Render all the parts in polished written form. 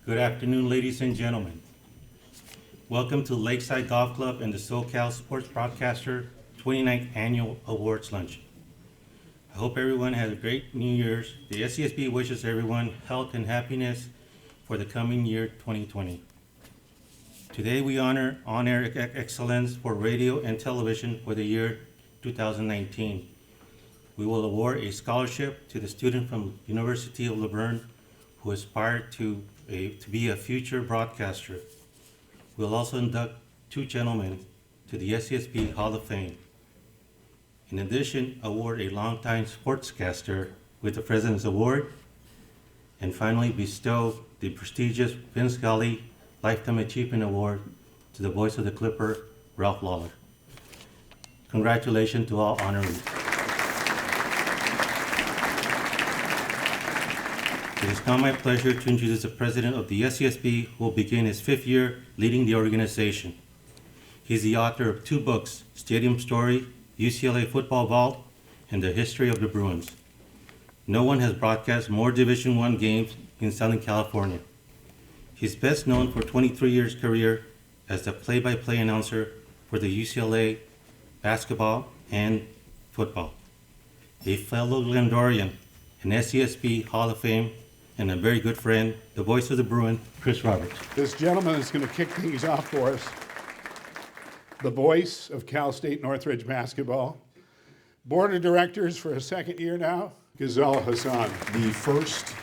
Good afternoon, ladies and gentlemen. Welcome to Lakeside Golf Club and the SoCal Sports Broadcaster 29th Annual Awards Luncheon. I hope everyone has a great New Year's. The SCSB wishes everyone health and happiness for the coming year 2020. Today we honor on-air excellence for radio and television for the year 2019. We will award a scholarship to the student from University of Laverne who aspired to be a future broadcaster. We'll also induct two gentlemen to the SCSB Hall of Fame. In addition, award a longtime sportscaster with the President's Award, and finally bestow the prestigious Vince Scully Lifetime Achievement Award to the voice of the Clipper, Ralph Lawler. Congratulations to all honorees. It is now my pleasure to introduce the President of the SCSB, who will begin his 5th year leading the organization. He's the author of 2 books, Stadium Story, UCLA Football Vault, and The History of the Bruins. No one has broadcast more Division I games in Southern California. He's best known for 23 years career as the play-by-play announcer for the UCLA basketball and football. A fellow Glendorian, an SCSB Hall of Fame, and a very good friend, the voice of the Bruin, Chris Roberts. This gentleman is going to kick things off for us. The voice of Cal State Northridge basketball. Board of directors for a 2nd year now, Ghazal Hassan. The first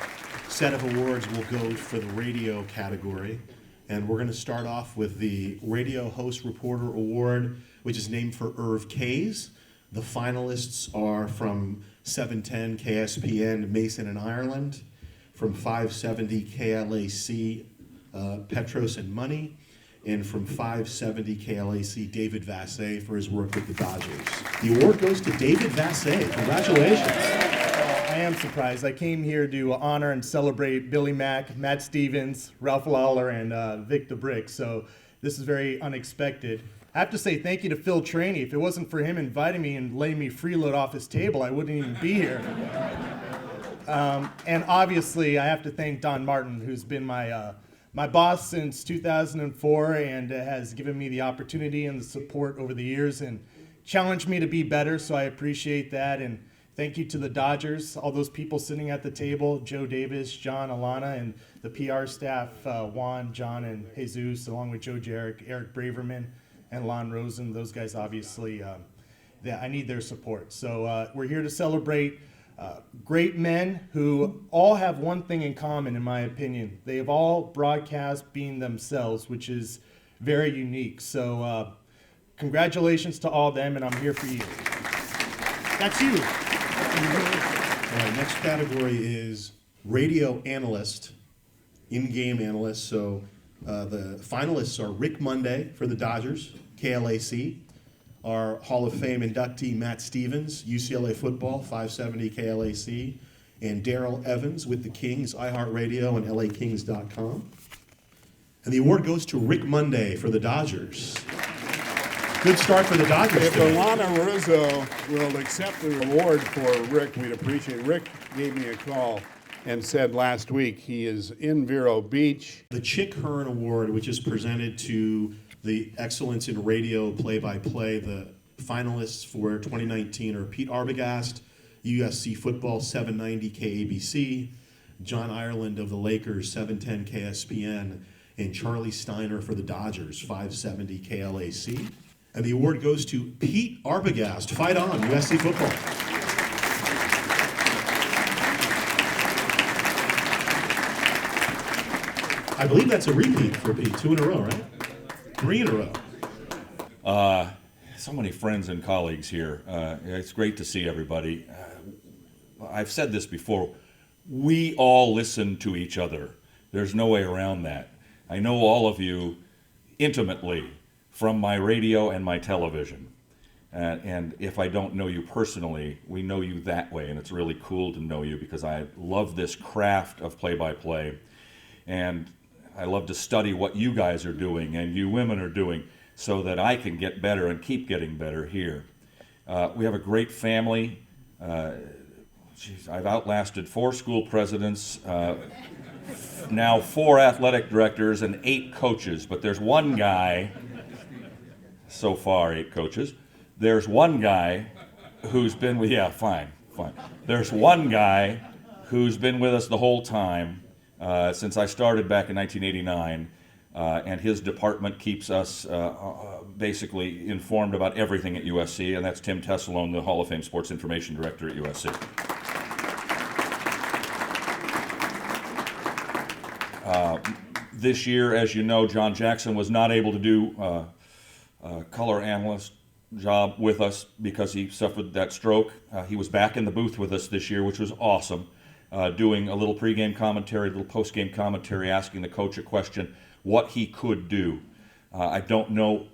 set of awards will go for the radio category, and we're going to start off with the Radio Host Reporter Award, which is named for Irv Kays. The finalists are from 710 KSPN, Mason and Ireland, from 570 KLAC, Petros and Money, and from 570 KLAC, David Vassay, for his work with the Dodgers. The award goes to David Vassay. Congratulations. I am surprised. I came here to honor and celebrate Billy Mack, Matt Stevens, Ralph Lawler, and Vic the Brick, so this is very unexpected. I have to say thank you to Phil Traney. If it wasn't for him inviting me and letting me freeload off his table, I wouldn't even be here. And obviously, I have to thank Don Martin, who's been my boss since 2004 and has given me the opportunity and the support over the years and challenged me to be better, so I appreciate that. And thank you to the Dodgers, all those people sitting at the table, Joe Davis, John, Alana, and the PR staff, Juan, John, and Jesus, along with Joe Jarrett, Eric Braverman, and Lon Rosen. Those guys obviously, I need their support. So we're here to celebrate great men who all have one thing in common, in my opinion. They have all broadcast being themselves, which is very unique. So congratulations to all of them, and I'm here for you. That's you. All right, next category is radio analyst, in-game analyst. So the finalists are Rick Monday for the Dodgers, KLAC. Our Hall of Fame inductee, Matt Stevens, UCLA football, 570 KLAC. And Darrell Evans with the Kings, iHeartRadio, and LAKings.com. And the award goes to Rick Monday for the Dodgers. Good start for the Dodgers. If Alana Rizzo will accept the award for Rick, we'd appreciate it. Rick gave me a call and said last week he is in Vero Beach. The Chick Hearn Award, which is presented to the Excellence in Radio Play-by-Play, the finalists for 2019 are Pete Arbogast, USC Football, 790 KABC, John Ireland of the Lakers, 710 KSPN, and Charlie Steiner for the Dodgers, 570 KLAC. And the award goes to Pete Arbogast. Fight on, USC Football. I believe that's a repeat for Pete. 2 in a row, right? 3 in a row. So many friends and colleagues here. It's great to see everybody. I've said this before. We all listen to each other. There's no way around that. I know all of you intimately from my radio and my television. And if I don't know you personally, we know you that way, and it's really cool to know you because I love this craft of play-by-play. And I love to study what you guys are doing and you women are doing so that I can get better and keep getting better here. We have a great family. I've outlasted 4 school presidents, now 4 athletic directors and 8 coaches, but there's one guy, so far 8 coaches, there's one guy who's been with, yeah, fine. There's one guy who's been with us the whole time since I started back in 1989, and his department keeps us basically informed about everything at USC, and that's Tim Tessalone, the Hall of Fame Sports Information Director at USC. This year, as you know, John Jackson was not able to do a color analyst job with us because he suffered that stroke. He was back in the booth with us this year, which was awesome, doing a little pregame commentary, a little postgame commentary, asking the coach a question, what he could do. I don't know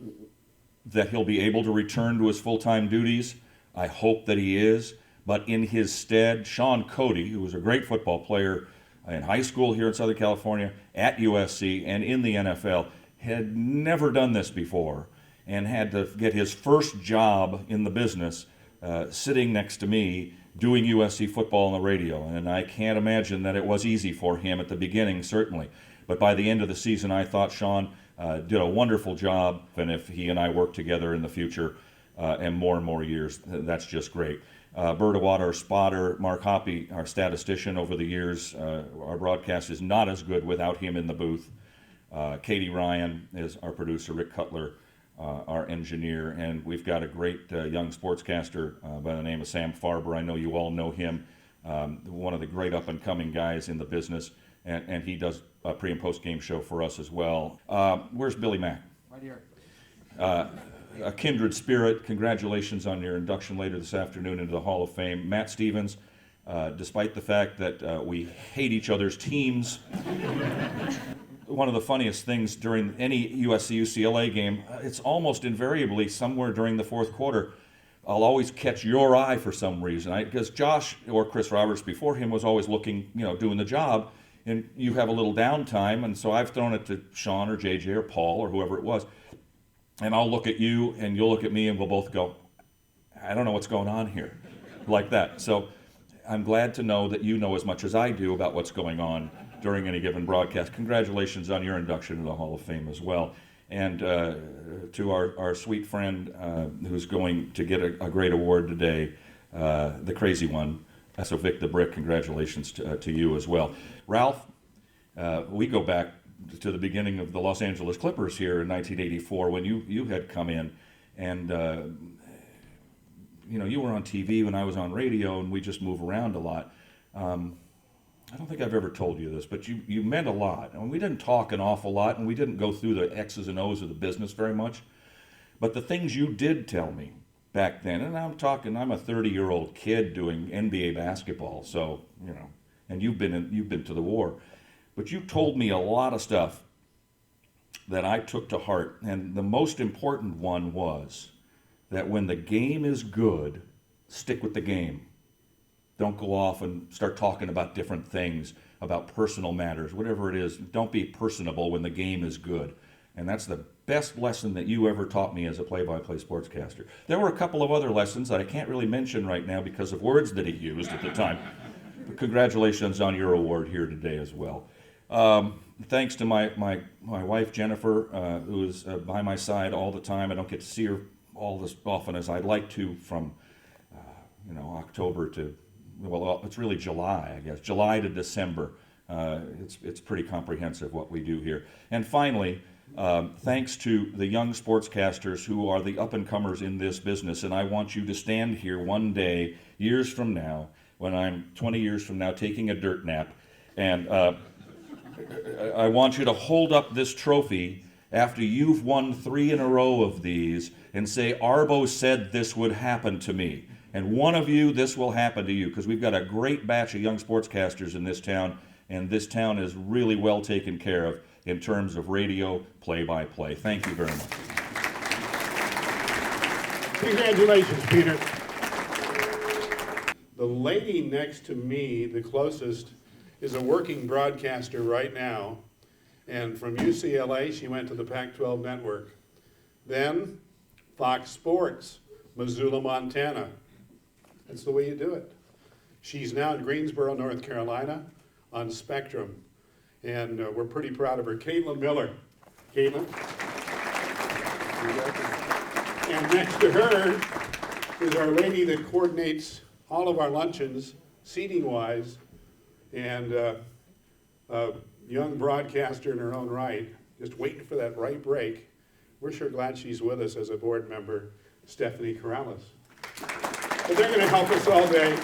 that he'll be able to return to his full-time duties. I hope that he is, but in his stead, Sean Cody, who was a great football player in high school here in Southern California, at USC, and in the NFL, had never done this before and had to get his first job in the business sitting next to me doing USC football on the radio. And I can't imagine that it was easy for him at the beginning, certainly. But by the end of the season, I thought Sean did a wonderful job. And if he and I work together in the future and more years, that's just great. Berta Watt, our spotter, Mark Hoppy, our statistician over the years. Our broadcast is not as good without him in the booth. Katie Ryan is our producer, Rick Cutler, our engineer, and we've got a great young sportscaster by the name of Sam Farber. I know you all know him, one of the great up-and-coming guys in the business, and he does a pre- and post-game show for us as well. Where's Billy Mack? Right here. A kindred spirit. Congratulations on your induction later this afternoon into the Hall of Fame. Matt Stevens, despite the fact that we hate each other's teams, one of the funniest things during any USC-UCLA game, it's almost invariably somewhere during the fourth quarter, I'll always catch your eye for some reason. Because Josh or Chris Roberts before him was always looking, doing the job, and you have a little downtime, and so I've thrown it to Sean or JJ or Paul or whoever it was, and I'll look at you and you'll look at me and we'll both go, I don't know what's going on here, like that. So I'm glad to know that you know as much as I do about what's going on during any given broadcast. Congratulations on your induction to the Hall of Fame as well. And to our sweet friend who's going to get a great award today, the crazy one, so Vic the Brick, congratulations to you as well. Ralph, we go back to the beginning of the Los Angeles Clippers here in 1984 when you had come in, and you were on TV when I was on radio, and we just move around a lot. I don't think I've ever told you this, but you meant a lot. And we didn't talk an awful lot, and we didn't go through the X's and O's of the business very much. But the things you did tell me back then, and I'm a 30-year-old kid doing NBA basketball, so, and you've been to the war. But you told me a lot of stuff that I took to heart. And the most important one was that when the game is good, stick with the game. Don't go off and start talking about different things, about personal matters, whatever it is. Don't be personable when the game is good. And that's the best lesson that you ever taught me as a play-by-play sportscaster. There were a couple of other lessons that I can't really mention right now because of words that he used at the time. But congratulations on your award here today as well. Thanks to my wife, Jennifer, who is by my side all the time. I don't get to see her all as often as I'd like to from, October to, well, it's really July, I guess. July to December. It's pretty comprehensive what we do here. And finally, thanks to the young sportscasters who are the up-and-comers in this business. And I want you to stand here one day, years from now, when I'm 20 years from now taking a dirt nap, and I want you to hold up this trophy after you've won 3 in a row of these and say, Arbo said this would happen to me. And one of you, this will happen to you, because we've got a great batch of young sportscasters in this town, and this town is really well taken care of in terms of radio play-by-play. Thank you very much. Congratulations, Peter. The lady next to me, the closest, is a working broadcaster right now. And from UCLA, she went to the Pac-12 network. Then Fox Sports, Missoula, Montana. That's the way you do it. She's now in Greensboro, North Carolina, on Spectrum. and we're pretty proud of her. Caitlin Miller. Caitlin? And next to her is our lady that coordinates all of our luncheons, seating-wise, and a young broadcaster in her own right, just waiting for that right break. We're sure glad she's with us as a board member, Stephanie Corrales. But they're going to help us all day.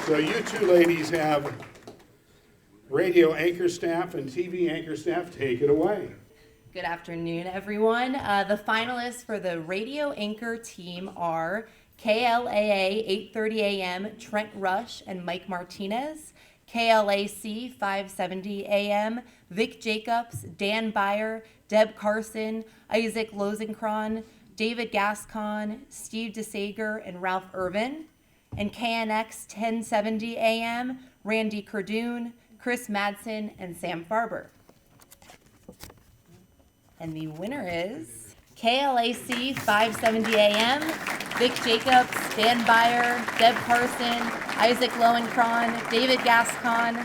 So you two ladies have radio anchor staff and TV anchor staff. Take it away. Good afternoon, everyone. The finalists for the radio anchor team are KLAA 8:30 a.m. Trent Rush and Mike Martinez, KLAC 570 a.m. Vic Jacobs, Dan Byer, Deb Carson, Isaac Lozenkron, David Gascon, Steve DeSager, and Ralph Irvin. And KNX 1070 a.m. Randy Cardoon, Chris Madsen, and Sam Farber. And the winner is KLAC 570 a.m. Vic Jacobs, Dan Byer, Deb Carson, Isaac Lowenkron, David Gascon,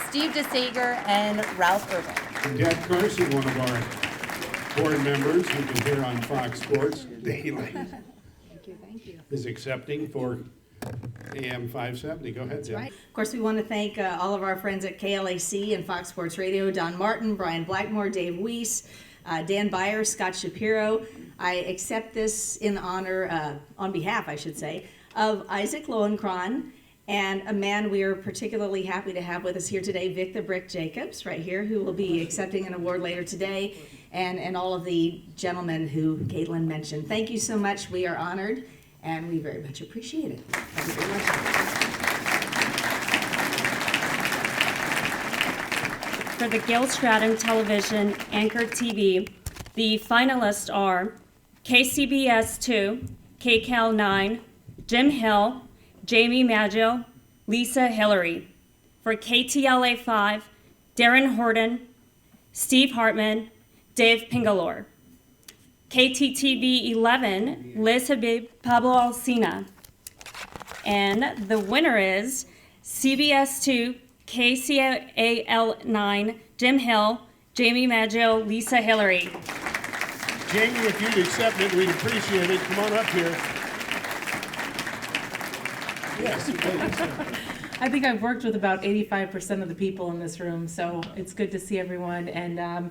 Steve DeSager, and Ralph Irvin. Deb Carson, one of our board members who can hear on Fox Sports daily, Thank you. is accepting for AM 570. Go ahead, Deb. Right. Of course, we want to thank all of our friends at KLAC and Fox Sports Radio, Don Martin, Brian Blackmore, Dave Weiss, Dan Byer, Scott Shapiro. I accept this in honor, on behalf, I should say, of Isaac Lowenkron and a man we are particularly happy to have with us here today, Vic the Brick Jacobs, right here, who will be accepting an award later today, and all of the gentlemen who Caitlin mentioned. Thank you so much. We are honored, and we very much appreciate it. Thank you very much. For the Gil Stratton Television Anchor TV, the finalists are KCBS 2, KCAL 9, Jim Hill, Jamie Maggio, Lisa Hillary. For KTLA 5, Darren Horton, Steve Hartman, Dave Pingalore. KTTV 11, Liz Habib, Pablo Alsina. And the winner is CBS 2, KCAL 9, Jim Hill, Jamie Maggio, Lisa Hillary. Jamie, if you'd accept it, we'd appreciate it. Come on up here. Yes, please. I think I've worked with about 85% of the people in this room, so it's good to see everyone. And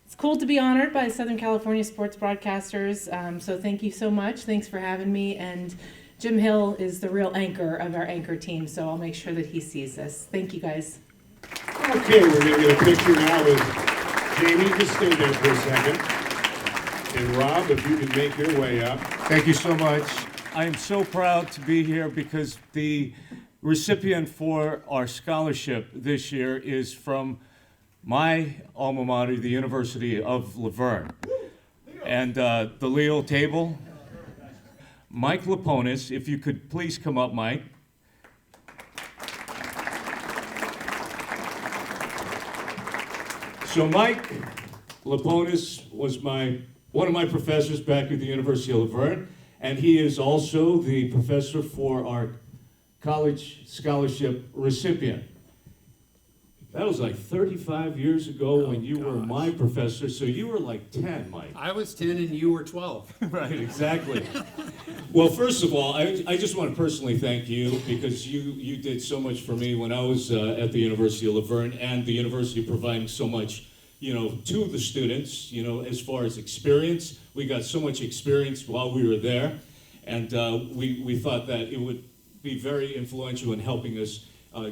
it's cool to be honored by the Southern California Sports Broadcasters. So thank you so much. Thanks for having me. And Jim Hill is the real anchor of our anchor team, so I'll make sure that he sees this. Thank you, guys. Okay, we're going to get a picture now with Jamie. Just stay there for a second. And Rob, if you could make your way up. Thank you so much. I am so proud to be here because the recipient for our scholarship this year is from my alma mater, the University of Laverne. And the Leo table, Mike Laponis, if you could please come up, Mike. So Mike Laponis was one of my professors back at the University of Laverne, and he is also the professor for our college scholarship recipient. That was like 35 years ago when you were my professor, so you were like 10, Mike. I was 10 and you were 12. Right, exactly. Well, first of all, I just want to personally thank you because you did so much for me when I was at the University of Laverne, and the university providing so much, to the students, as far as experience. We got so much experience while we were there, and we thought that it would be very influential in helping us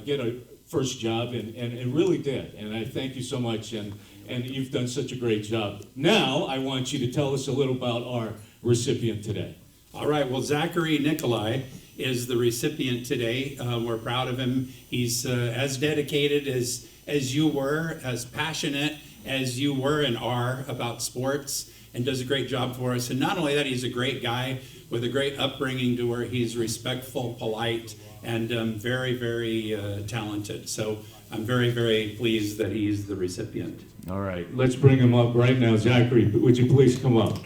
get a first job, and it really did. And I thank you so much, and you've done such a great job. Now, I want you to tell us a little about our recipient today. All right, well, Zachary Nikolai is the recipient today. We're proud of him. He's as dedicated as you were, as passionate as you were and are about sports, and does a great job for us. And not only that, he's a great guy with a great upbringing to where he's respectful, polite, and very, very talented. So I'm very, very pleased that he's the recipient. All right, let's bring him up right now. Zachary, would you please come up?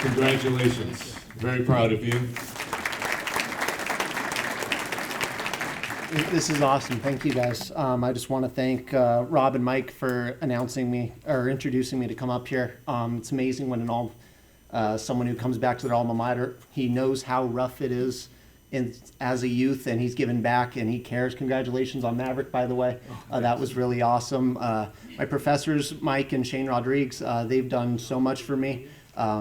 Congratulations. Very proud of you. This is awesome. Thank you, guys. I just want to thank Rob and Mike for announcing me or introducing me to come up here. It's amazing when someone who comes back to their alma mater, he knows how rough it is as a youth, and he's given back and he cares. Congratulations on Maverick, by the way. That was really awesome. My professors, Mike and Shane Rodriguez, they've done so much for me.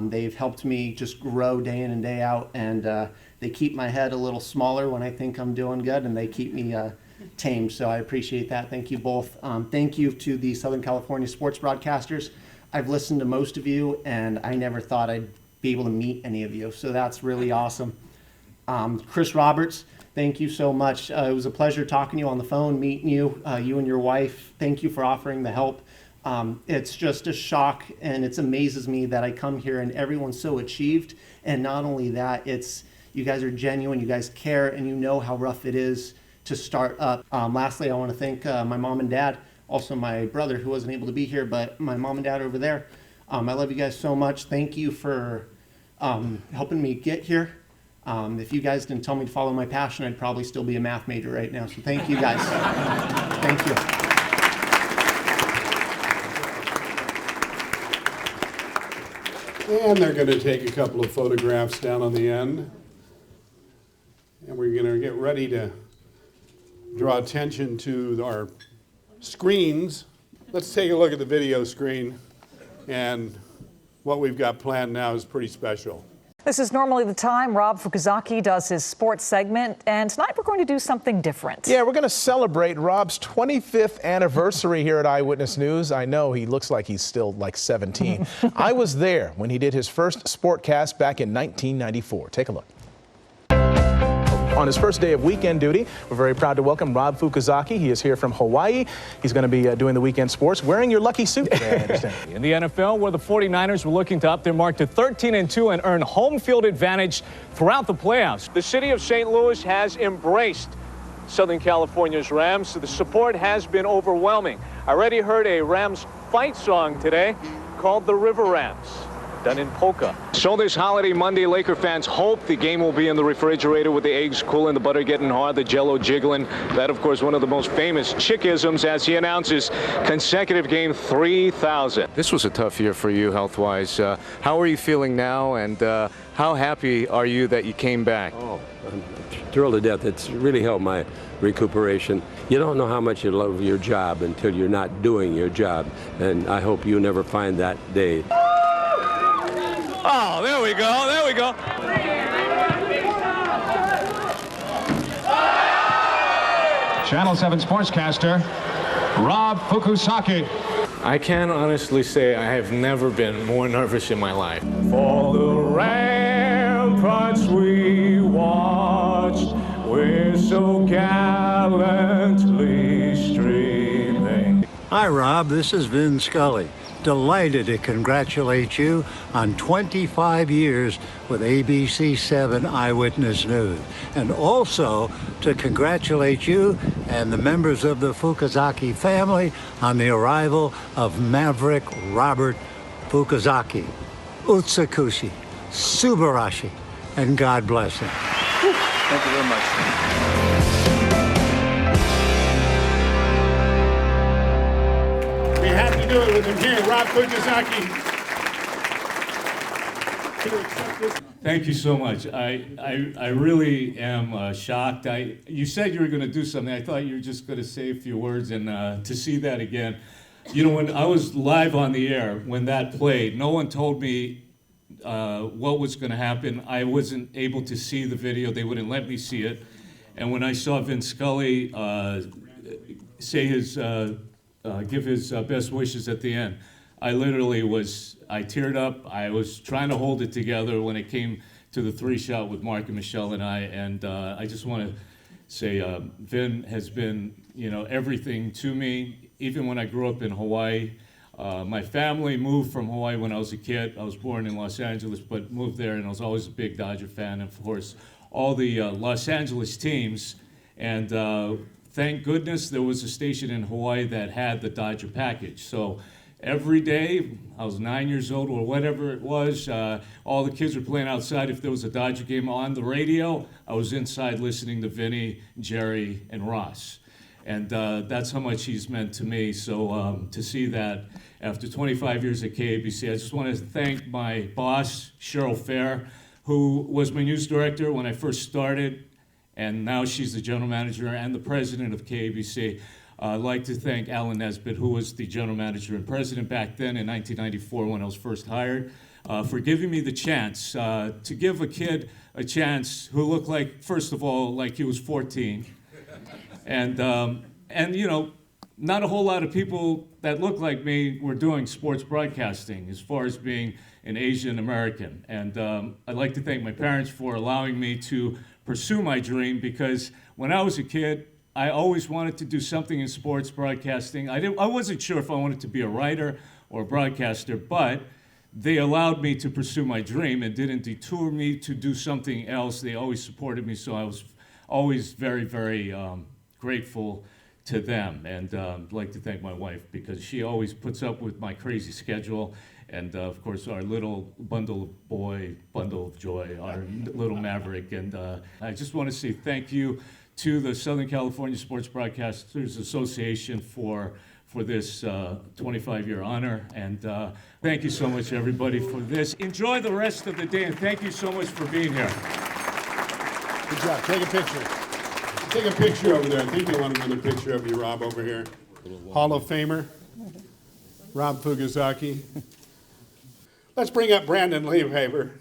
They've helped me just grow day in and day out, and they keep my head a little smaller when I think I'm doing good, and they keep me tamed. So I appreciate that. Thank you both. Thank you to the Southern California sports broadcasters. I've listened to most of you, and I never thought I'd be able to meet any of you. So that's really awesome. Chris Roberts, thank you so much. It was a pleasure talking to you on the phone, meeting you, you and your wife. Thank you for offering the help. It's just a shock, and it amazes me that I come here and everyone's so achieved. And not only that, you guys are genuine, you guys care, and you know how rough it is to start up. Lastly, I want to thank my mom and dad, also my brother who wasn't able to be here, but my mom and dad over there. I love you guys so much. Thank you for helping me get here. If you guys didn't tell me to follow my passion, I'd probably still be a math major right now. So thank you guys. Thank you. And they're going to take a couple of photographs down on the end. And we're going to get ready to draw attention to our screens. Let's take a look at the video screen. And what we've got planned now is pretty special. This is normally the time Rob Fukuzaki does his sports segment, and tonight we're going to do something different. Yeah, we're going to celebrate Rob's 25th anniversary here at Eyewitness News. I know he looks like he's still like 17. I was there when he did his first sportcast back in 1994. Take a look. On his first day of weekend duty, we're very proud to welcome Rob Fukuzaki. He is here from Hawaii. He's going to be doing the weekend sports, wearing your lucky suit today, I understand. In the NFL, where the 49ers were looking to up their mark to 13-2 and earn home field advantage throughout the playoffs. The city of St. Louis has embraced Southern California's Rams. The support has been overwhelming. I already heard a Rams fight song today called the River Rams, done in polka. So this holiday Monday, Laker fans hope the game will be in the refrigerator with the eggs cooling, the butter getting hard, the jello jiggling. That, of course, one of the most famous chickisms as he announces consecutive game 3,000. This was a tough year for you health-wise. How are you feeling now, and how happy are you that you came back? Oh, I'm thrilled to death. It's really helped my recuperation. You don't know how much you love your job until you're not doing your job, and I hope you never find that day. Oh, there we go, there we go. Channel 7 sportscaster, Rob Fukuzaki. I can honestly say I have never been more nervous in my life. For the ramparts we watched, we're so gallantly streaming. Hi, Rob. This is Vin Scully. Delighted to congratulate you on 25 years with ABC7 Eyewitness News, and also to congratulate you and the members of the Fukuzaki family on the arrival of Maverick Robert Fukuzaki. Utsukushi, Subarashi, and God bless him. Thank you very much. We have to do it with him here, Rob Fukuzaki. Thank you so much. I really am shocked. You said you were going to do something. I thought you were just going to say a few words, and to see that again. You know, when I was live on the air, when that played, no one told me what was going to happen. I wasn't able to see the video. They wouldn't let me see it. And when I saw Vince Scully say give his best wishes at the end, I teared up. I was trying to hold it together when it came to the 3-shot with Mark and Michelle and I. And I just want to say Vin has been, everything to me, even when I grew up in Hawaii. My family moved from Hawaii when I was a kid. I was born in Los Angeles, but moved there, and I was always a big Dodger fan. And of course, all the Los Angeles teams. And thank goodness there was a station in Hawaii that had the Dodger package. So every day. I was 9 years old or whatever it was. All the kids were playing outside. If there was a Dodger game on the radio, I was inside listening to Vinny, Jerry, and Ross. And that's how much he's meant to me. So to see that after 25 years at KABC, I just want to thank my boss, Cheryl Fair, who was my news director when I first started, and now she's the general manager and the president of KABC. I'd like to thank Alan Nesbitt, who was the general manager and president back then in 1994 when I was first hired, for giving me the chance to give a kid a chance who looked like, first of all, like he was 14. And you know, not a whole lot of people that look like me were doing sports broadcasting as far as being an Asian American. And I'd like to thank my parents for allowing me to pursue my dream, because when I was a kid, I always wanted to do something in sports broadcasting. I wasn't sure if I wanted to be a writer or a broadcaster, but they allowed me to pursue my dream and didn't detour me to do something else. They always supported me, so I was always very, very grateful to them. And I'd like to thank my wife, because she always puts up with my crazy schedule. And of course, our little bundle of joy, our little Maverick. And I just want to say thank you to the Southern California Sports Broadcasters Association for this 25-year honor. And thank you so much, everybody, for this. Enjoy the rest of the day, and thank you so much for being here. Good job. Take a picture. Take a picture over there. I think we want another picture of you, Rob, over here. Hall of Famer, Rob Fukuzaki. Let's bring up Brandon Leibhaber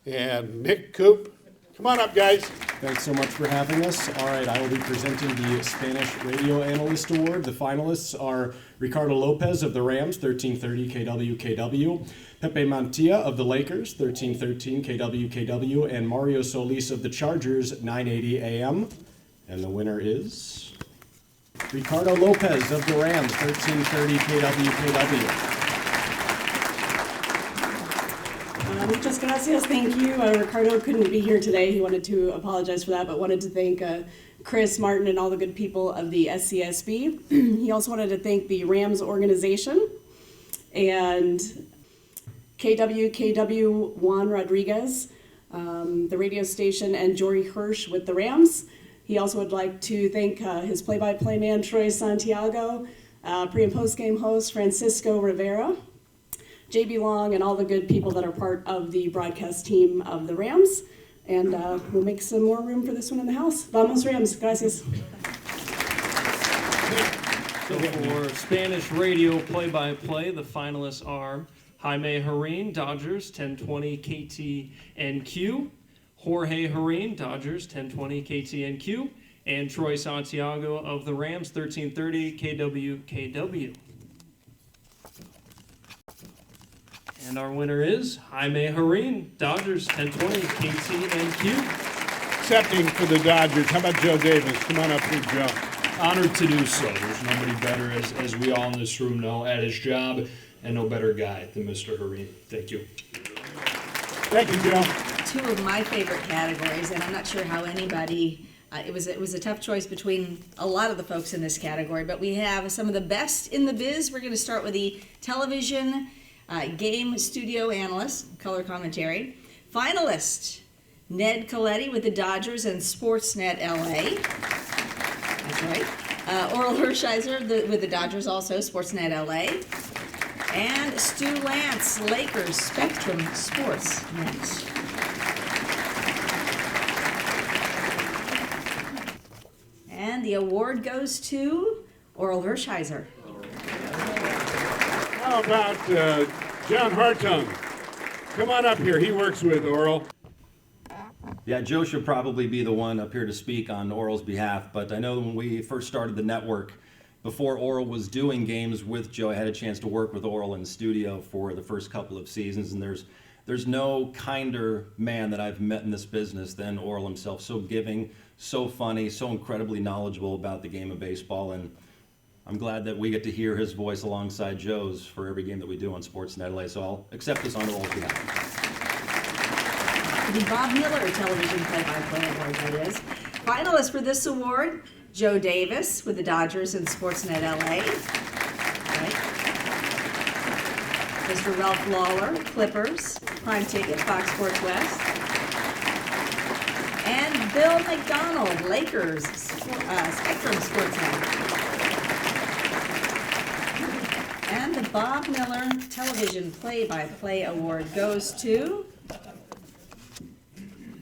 and Nick Coop. Come on up, guys. Thanks so much for having us. All right, I will be presenting the Spanish Radio Analyst Award. The finalists are Ricardo Lopez of the Rams, 1330 KWKW, Pepe Mantilla of the Lakers, 1313 KWKW, and Mario Solis of the Chargers, 980 AM. And the winner is Ricardo Lopez of the Rams, 1330 KWKW. Muchas gracias, thank you. Ricardo couldn't be here today. He wanted to apologize for that, but wanted to thank Chris, Martin, and all the good people of the SCSB. He also wanted to thank the Rams organization and KWKW Juan Rodriguez, the radio station, and Jory Hirsch with the Rams. He also would like to thank his play-by-play man, Troy Santiago, pre- and post-game host, Francisco Rivera, JB Long, and all the good people that are part of the broadcast team of the Rams. And we'll make some more room for this one in the house. Vamos Rams, gracias. So for Spanish radio play-by-play, the finalists are Jaime Harin, Dodgers, 1020 KTNQ, Jorge Harin, Dodgers, 1020 KTNQ, and Troy Santiago of the Rams, 1330 KWKW. And our winner is Jaime Harin, Dodgers, 1020 KTNQ. Accepting for the Dodgers. How about Joe Davis? Come on up here, Joe. Honored to do so. There's nobody better, as we all in this room know, at his job, and no better guy than Mr. Harin. Thank you. Thank you, Joe. Two of my favorite categories, and I'm not sure how anybody. It was a tough choice between a lot of the folks in this category, but we have some of the best in the biz. We're going to start with the television game studio analyst, color commentary. Finalist, Ned Coletti with the Dodgers and Sportsnet LA. That's right. Oral Hershiser with the Dodgers also, Sportsnet LA. And Stu Lance, Lakers, Spectrum Sportsnet. And the award goes to Oral Hershiser. How about John Hartung? Come on up here. He works with Oral. Yeah, Joe should probably be the one up here to speak on Oral's behalf, but I know when we first started the network, before Oral was doing games with Joe, I had a chance to work with Oral in studio for the first couple of seasons, and there's no kinder man that I've met in this business than Oral himself. So giving, so funny, so incredibly knowledgeable about the game of baseball, and I'm glad that we get to hear his voice alongside Joe's for every game that we do on Sportsnet LA, so I'll accept this on Oral's behalf. The Bob Miller Television Play-by-Play Award, that is. Finalists for this award, Joe Davis with the Dodgers and Sportsnet LA. Right. Mr. Ralph Lawler, Clippers, Prime Ticket, Fox Sports West. And Bill McDonald, Lakers, Spectrum Sportsnet. And the Bob Miller Television Play-by-Play Award goes to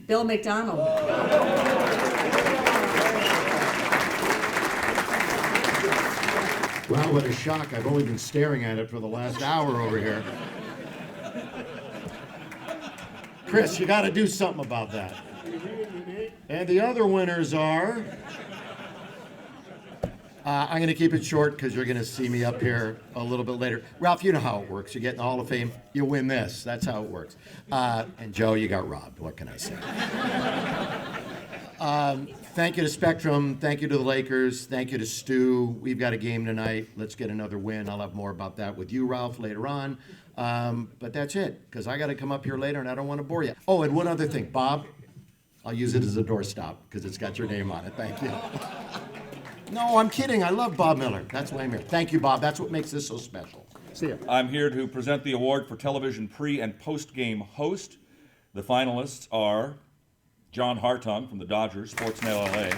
Bill McDonald. Wow, what a shock. I've only been staring at it for the last hour over here. Chris, you got to do something about that. And the other winners are... I'm going to keep it short because you're going to see me up here a little bit later. Ralph, you know how it works. You get in the Hall of Fame, you win this. That's how it works. And Joe, you got robbed. What can I say? Thank you to Spectrum. Thank you to the Lakers. Thank you to Stu. We've got a game tonight. Let's get another win. I'll have more about that with you, Ralph, later on. But that's it, because I got to come up here later, and I don't want to bore you. Oh, and one other thing. Bob, I'll use it as a doorstop, because it's got your name on it. Thank you. No, I'm kidding. I love Bob Miller. That's why I'm here. Thank you, Bob. That's what makes this so special. See ya. I'm here to present the award for television pre- and post-game host. The finalists are John Hartung from the Dodgers, Sportsnet LA.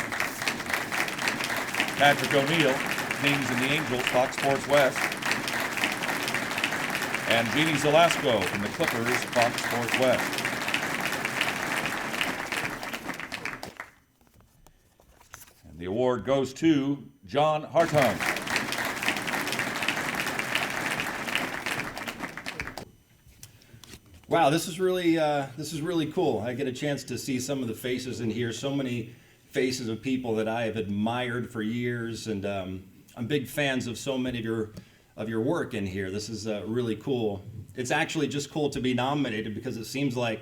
Patrick O'Neill, Kings and the Angels, Fox Sports West. And Jeannie Zelasco from the Clippers, Fox Sports West. And the award goes to John Hartung. Wow, this is really cool. I get a chance to see some of the faces in here. So many faces of people that I have admired for years, and I'm big fans of so many of your work in here. This is really cool. It's actually just cool to be nominated because it seems like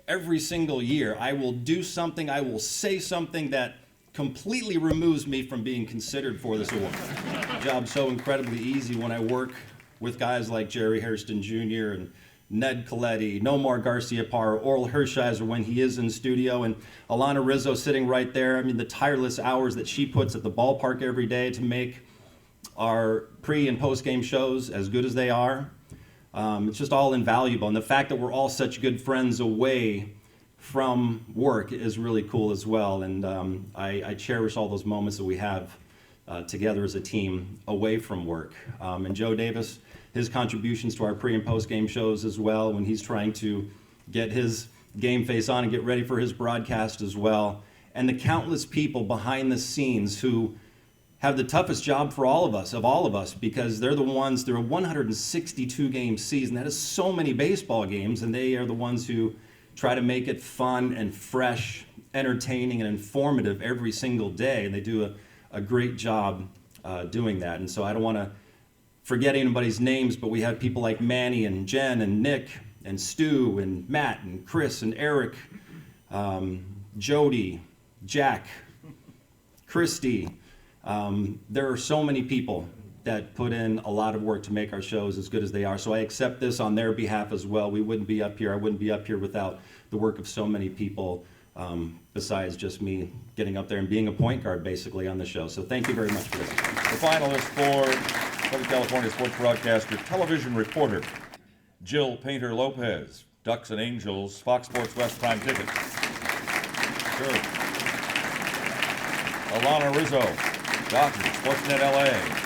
every single year I will do something, I will say something that completely removes me from being considered for this award. The job's so incredibly easy when I work with guys like Jerry Hairston Jr. and Ned Coletti, Nomar Garcia-Parra, Oral Hershiser when he is in studio, and Alana Rizzo sitting right there. I mean, the tireless hours that she puts at the ballpark every day to make our pre- and post-game shows as good as they are. It's just all invaluable. And the fact that we're all such good friends away from work is really cool as well. And I cherish all those moments that we have together as a team away from work. And Joe Davis, his contributions to our pre- and post-game shows as well, when he's trying to get his game face on and get ready for his broadcast as well. And the countless people behind the scenes who have the toughest job for all of us, because they're the ones, they're a 162-game season. That is so many baseball games, and they are the ones who try to make it fun and fresh, entertaining and informative every single day. And they do a great job doing that. And so I don't want to forget anybody's names, but we have people like Manny and Jen and Nick and Stu and Matt and Chris and Eric, Jody, Jack, Christy. There are so many people that put in a lot of work to make our shows as good as they are. So I accept this on their behalf as well. We wouldn't be up here. I wouldn't be up here without the work of so many people, besides just me getting up there and being a point guard basically on the show. So thank you very much for this. The finalists for Southern California sports broadcaster, television reporter, Jill Painter Lopez, Ducks and Angels, Fox Sports West Prime Ticket. Sure. Alana Rizzo, Dodgers, Sportsnet LA.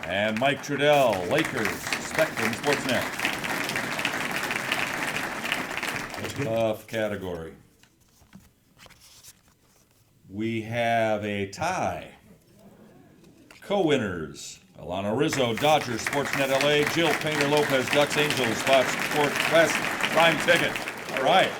And Mike Trudell, Lakers, Spectrum Sportsnet. A tough category. We have a tie. Co-winners, Alana Rizzo, Dodgers, Sportsnet LA, Jill Painter Lopez, Ducks Angels, Fox Sports West, Prime Ticket. All right.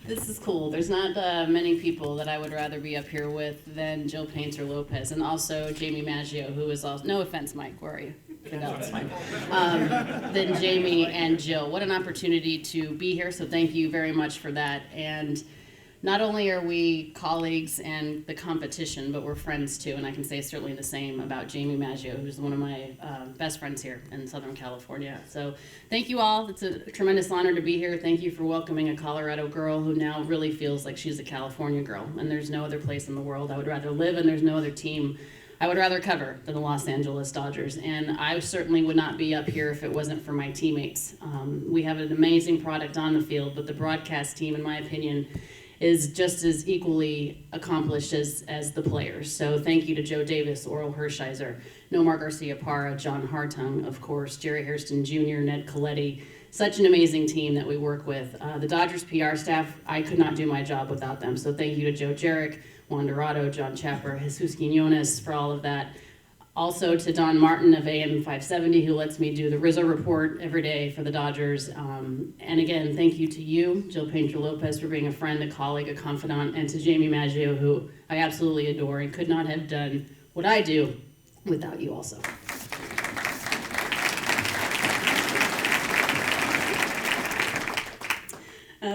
This is cool. There's not many people that I would rather be up here with than Jill Painter Lopez, and also Jamie Maggio, who is also, no offense, Mike, where are you? No, it's fine. Then Jamie and Jill. What an opportunity to be here, so thank you very much for that. And not only are we colleagues and the competition, but we're friends too. And I can say certainly the same about Jamie Maggio, who's one of my best friends here in Southern California. So thank you all. It's a tremendous honor to be here. Thank you for welcoming a Colorado girl who now really feels like she's a California girl. And there's no other place in the world I would rather live, and there's no other team I would rather cover than the Los Angeles Dodgers. And I certainly would not be up here if it wasn't for my teammates. We have an amazing product on the field, but the broadcast team, in my opinion, is just as equally accomplished as the players. So thank you to Joe Davis, Oral Hershiser, Nomar Garcia-Parra, John Hartung, of course, Jerry Hairston Jr., Ned Coletti. Such an amazing team that we work with. The Dodgers PR staff, I could not do my job without them. So thank you to Joe Jarek, Juan Dorado, John Chapper, Jesus Quinones for all of that. Also to Don Martin of AM 570, who lets me do the Rizzo report every day for the Dodgers. And again, thank you to you, Jill Painter-Lopez, for being a friend, a colleague, a confidant, and to Jamie Maggio, who I absolutely adore and could not have done what I do without you also.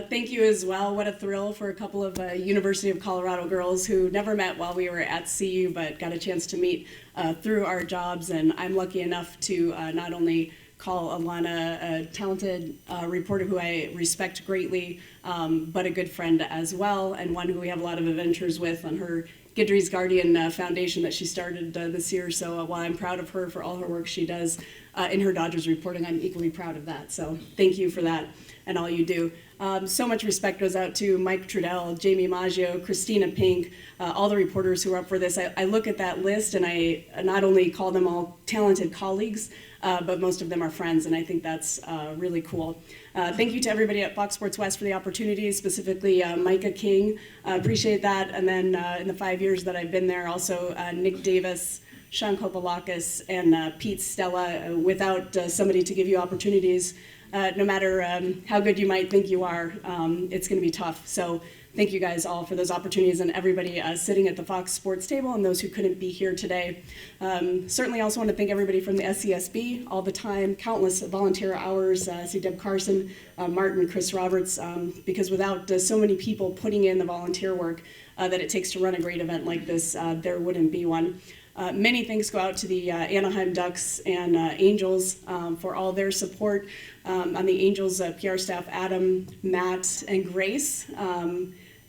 Thank you as well. What a thrill for a couple of University of Colorado girls who never met while we were at CU, but got a chance to meet through our jobs. And I'm lucky enough to not only call Alana a talented reporter who I respect greatly, but a good friend as well, and one who we have a lot of adventures with on her Guidry's Guardian Foundation that she started this year. So while I'm proud of her for all her work she does in her Dodgers reporting, I'm equally proud of that. So thank you for that and all you do. So much respect goes out to Mike Trudell, Jamie Maggio, Christina Pink, all the reporters who are up for this. I look at that list and I not only call them all talented colleagues, but most of them are friends, and I think that's really cool. Thank you to everybody at Fox Sports West for the opportunity, specifically Micah King. Appreciate that. And then in the 5 years that I've been there, also Nick Davis, Sean Kopalakis, and Pete Stella. Without somebody to give you opportunities, no matter how good you might think you are, it's going to be tough. So thank you guys all for those opportunities, and everybody sitting at the Fox Sports table and those who couldn't be here today. Certainly also want to thank everybody from the SCSB all the time, countless volunteer hours. See Deb Carson, Martin, Chris Roberts, because without so many people putting in the volunteer work that it takes to run a great event like this, there wouldn't be one. Many thanks go out to the Anaheim Ducks and Angels for all their support. On the Angels PR staff, Adam, Matt, and Grace.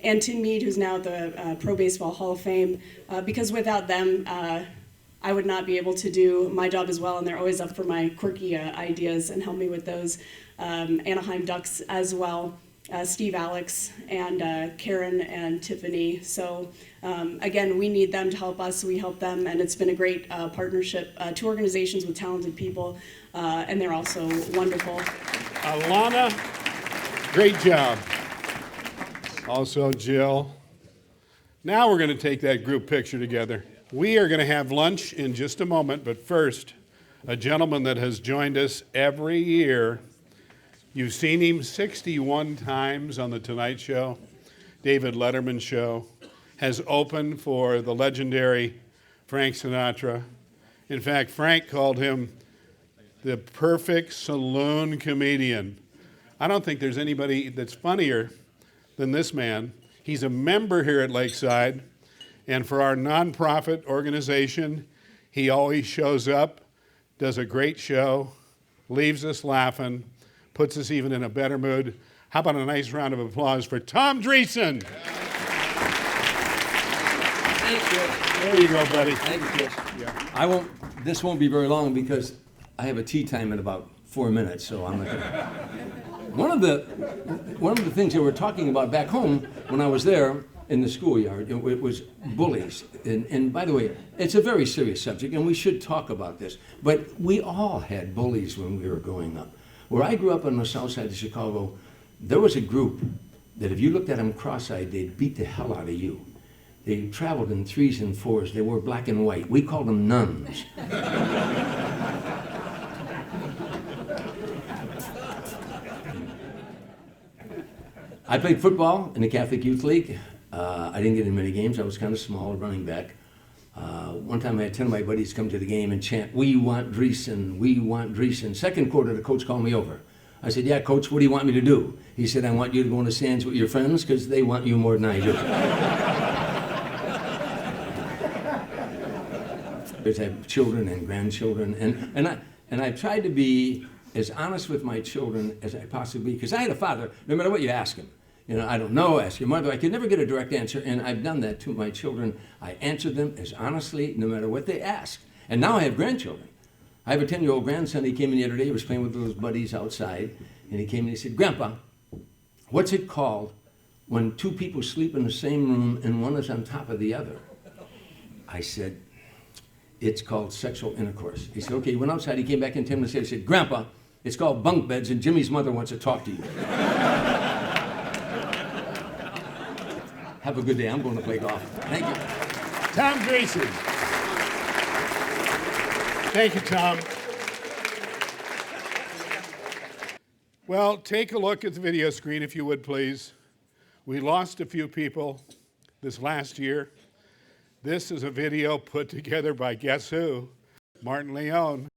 And Tim Mead, who's now at the Pro Baseball Hall of Fame, because without them, I would not be able to do my job as well, and they're always up for my quirky ideas and help me with those. Anaheim Ducks as well. Steve, Alex, and Karen and Tiffany. So again, we need them to help us, we help them, and it's been a great partnership. Two organizations with talented people, and they're also wonderful. Alana, great job. Also Jill. Now we're going to take that group picture together. We are going to have lunch in just a moment, but first, a gentleman that has joined us every year. You've seen him 61 times on The Tonight Show, David Letterman Show, has opened for the legendary Frank Sinatra. In fact, Frank called him the perfect saloon comedian. I don't think there's anybody that's funnier than this man. He's a member here at Lakeside, and for our nonprofit organization, he always shows up, does a great show, leaves us laughing, puts us even in a better mood. How about a nice round of applause for Tom Dreesen? Thank you. There you go, buddy. Thank you, Chris. Yeah. This won't be very long because I have a tea time in about 4 minutes, so I'm not gonna. One of the things they were talking about back home when I was there in the schoolyard, it was bullies. And by the way, it's a very serious subject, and we should talk about this. But we all had bullies when we were growing up. Where I grew up on the south side of Chicago, there was a group that if you looked at them cross-eyed, they'd beat the hell out of you. They traveled in 3s and 4s. They wore black and white. We called them nuns. I played football in the Catholic Youth League. I didn't get in many games. I was kind of small, running back. One time I had 10 of my buddies come to the game and chant, "We want Dreesen, we want Dreesen." Second quarter, the coach called me over. I said, yeah, Coach, what do you want me to do? He said, I want you to go on the sands with your friends because they want you more than I do. Because I have children and grandchildren, and I tried to be as honest with my children as I possibly, because I had a father, no matter what you ask him. You know, I don't know, ask your mother. I could never get a direct answer, and I've done that to my children. I answered them as honestly, no matter what they asked. And now I have grandchildren. I have a 10-year-old grandson. He came in the other day. He was playing with those buddies outside, and he came in and he said, Grandpa, what's it called when two people sleep in the same room and one is on top of the other? I said, it's called sexual intercourse. He said, okay. He went outside. He came back in 10 minutes later. He said, Grandpa, it's called bunk beds, and Jimmy's mother wants to talk to you. Have a good day. I'm going to play golf. Thank you. Tom Gracie. Thank you, Tom. Well, take a look at the video screen, if you would, please. We lost a few people this last year. This is a video put together by guess who? Martin Leone.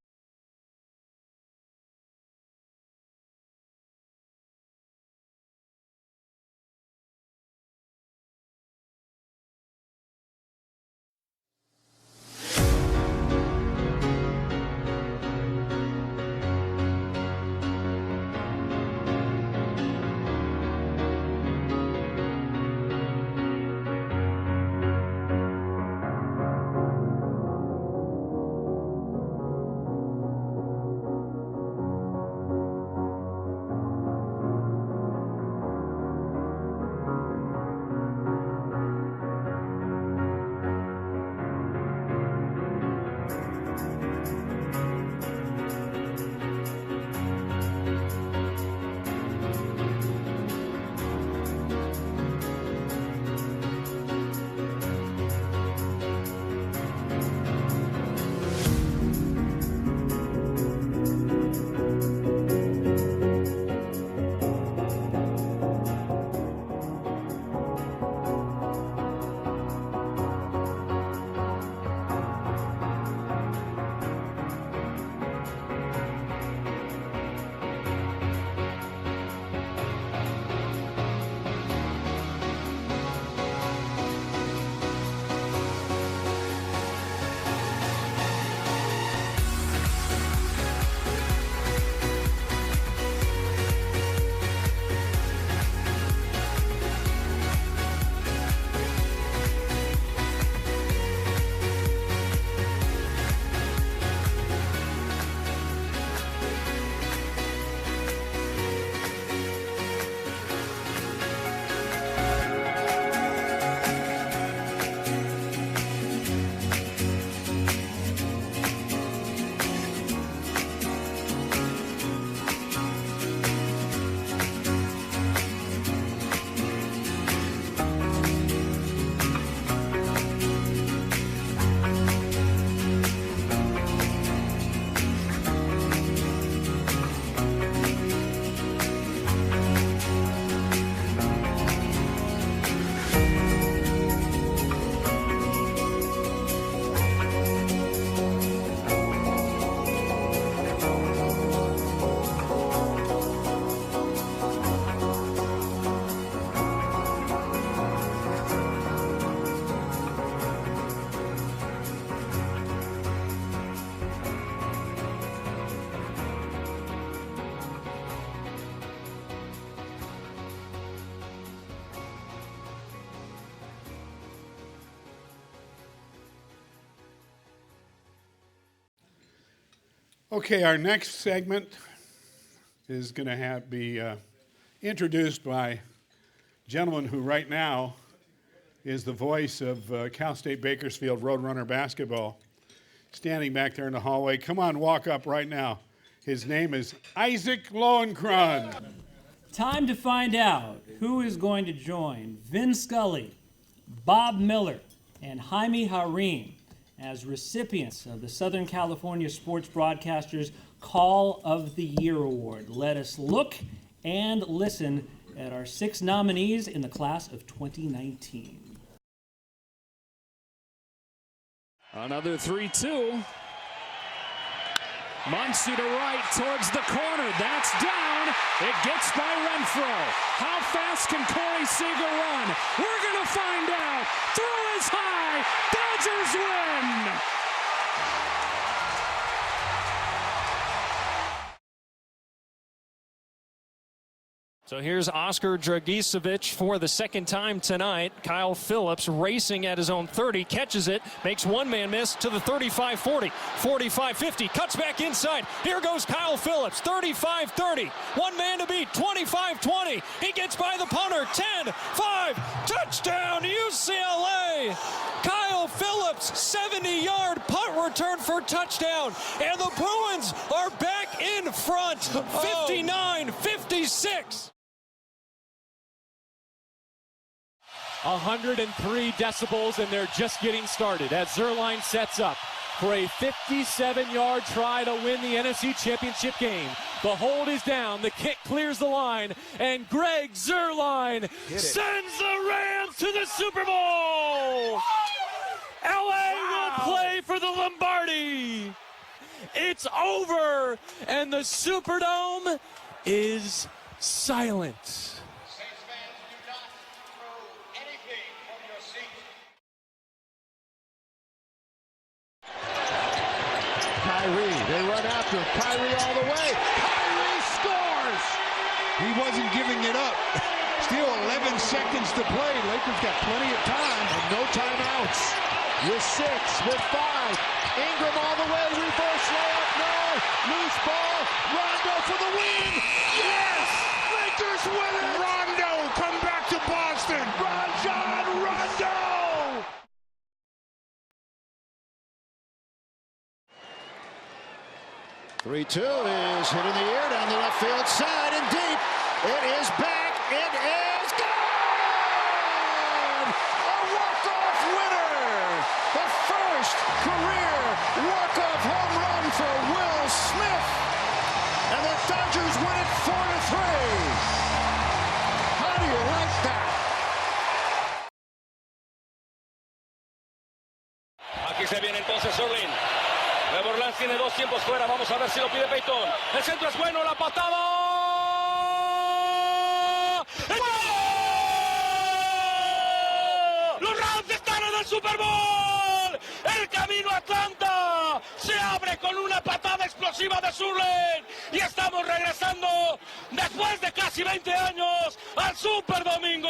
Okay, our next segment is going to be introduced by a gentleman who right now is the voice of Cal State Bakersfield Roadrunner basketball, standing back there in the hallway. Come on, walk up right now. His name is Isaac Lowenkron. Time to find out who is going to join Vin Scully, Bob Miller, and Jaime Harim as recipients of the Southern California Sports Broadcasters Call of the Year Award. Let us look and listen at our 6 nominees in the class of 2019. Another 3-2. Muncie to right towards the corner. That's down. down. It gets by Renfro. How fast can Corey Seager run? We're going to find out. Throw is high. Dodgers win. So here's Oscar Dragicevic for the second time tonight. Kyle Phillips racing at his own 30, catches it, makes one man miss to the 35-40, 45-50, cuts back inside. Here goes Kyle Phillips, 35-30, one man to beat, 25-20. He gets by the punter, 10-5, touchdown UCLA. Kyle Phillips, 70-yard punt return for touchdown, and the Bruins are back in front, 59-56. 103 decibels, and they're just getting started as Zerline sets up for a 57-yard try to win the NFC Championship game. The hold is down, the kick clears the line, and Greg Zerline sends the Rams to the Super Bowl! LA will play for the Lombardi! It's over, and the Superdome is silent. Kyrie, they run after him. Kyrie all the way. Kyrie scores! He wasn't giving it up. Still 11 seconds to play. Lakers got plenty of time and no timeouts. With 6, with 5. Ingram all the way. Reverse layup. No. Loose ball. Rondo for the win. Yes! Lakers win it! Rondo, come back to Boston. Rajon Rondo! 3-2 is hit in the air down the left field side and deep. It is back. It is gone! A walk-off winner! The first career walk-off home run for Will Smith. And the Dodgers win it 4-3. How do you like that? Aquí se viene entonces Zerline. Nuevo Orleans tiene 2 tiempos fuera. Vamos a ver si lo pide Peyton. El centro es bueno. La patada. ¡El gol! Los Rams están en el Super Bowl. El camino a Atlanta se abre con una patada explosiva de Zerline. Y estamos regresando después de casi 20 años al Super Domingo.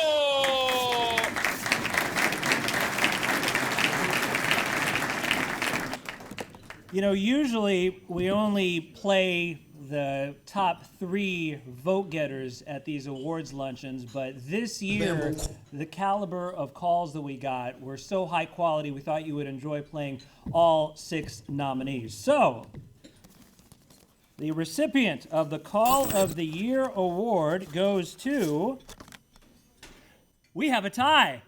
You know, usually we only play the top 3 vote getters at these awards luncheons, but this year, the caliber of calls that we got were so high quality, we thought you would enjoy playing all 6 nominees. So, the recipient of the Call of the Year award goes to... We have a tie.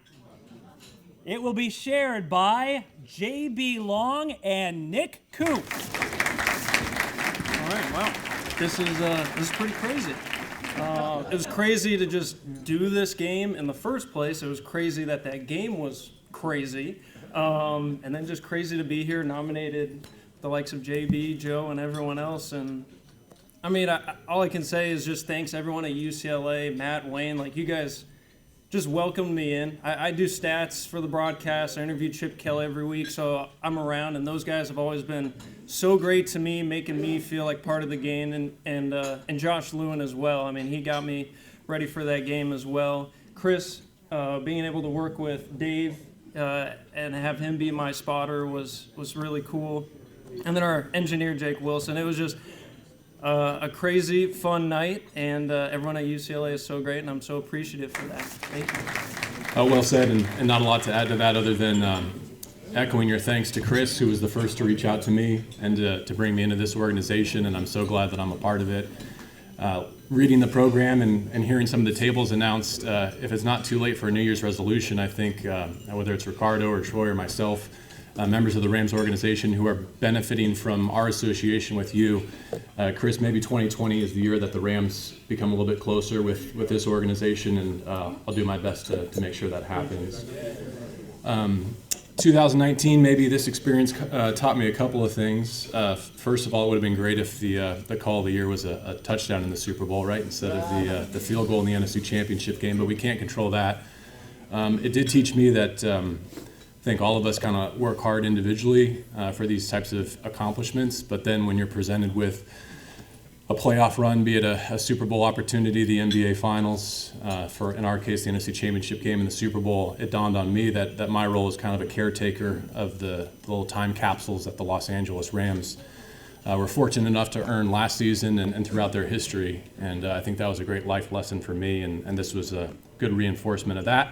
It will be shared by J.B. Long and Nick Coop. All right, wow. This is pretty crazy. It was crazy to just do this game in the first place. It was crazy that game was crazy. And then just crazy to be here, nominated the likes of JB, Joe, and everyone else. And I mean, all I can say is just thanks everyone at UCLA, Matt, Wayne, like you guys just welcomed me in. I do stats for the broadcast. I interview Chip Kelly every week, so I'm around, and those guys have always been so great to me, making me feel like part of the game, and Josh Lewin as well. I mean, he got me ready for that game as well. Chris, being able to work with Dave and have him be my spotter was really cool. And then our engineer, Jake Wilson. It was just a crazy, fun night, and everyone at UCLA is so great, and I'm so appreciative for that. Thank you. Well said, and not a lot to add to that other than echoing your thanks to Chris, who was the first to reach out to me and to bring me into this organization, and I'm so glad that I'm a part of it. Reading the program and hearing some of the tables announced, if it's not too late for a New Year's resolution, I think whether it's Ricardo or Troy or myself, members of the Rams organization who are benefiting from our association with you. Chris, maybe 2020 is the year that the Rams become a little bit closer with this organization, and I'll do my best to make sure that happens. 2019, maybe this experience taught me a couple of things. First of all, it would have been great if the call of the year was a touchdown in the Super Bowl, right, instead of the field goal in the NFC Championship game, but we can't control that. It did teach me that I think all of us kind of work hard individually for these types of accomplishments, but then when you're presented with a playoff run, be it a Super Bowl opportunity, the NBA Finals, for, in our case, the NFC Championship game and the Super Bowl, it dawned on me that my role is kind of a caretaker of the little time capsules that the Los Angeles Rams were fortunate enough to earn last season and throughout their history. And I think that was a great life lesson for me, and this was a good reinforcement of that.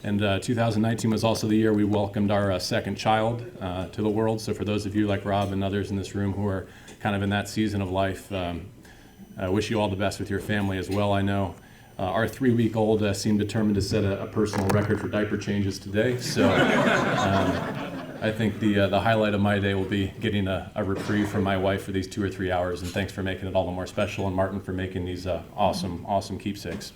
And 2019 was also the year we welcomed our second child to the world. So for those of you like Rob and others in this room who are kind of in that season of life, I wish you all the best with your family as well. I know our 3-week-old seemed determined to set a personal record for diaper changes today. So I think the highlight of my day will be getting a reprieve from my wife for these 2 or 3 hours. And thanks for making it all the more special, and Martin for making these awesome keepsakes.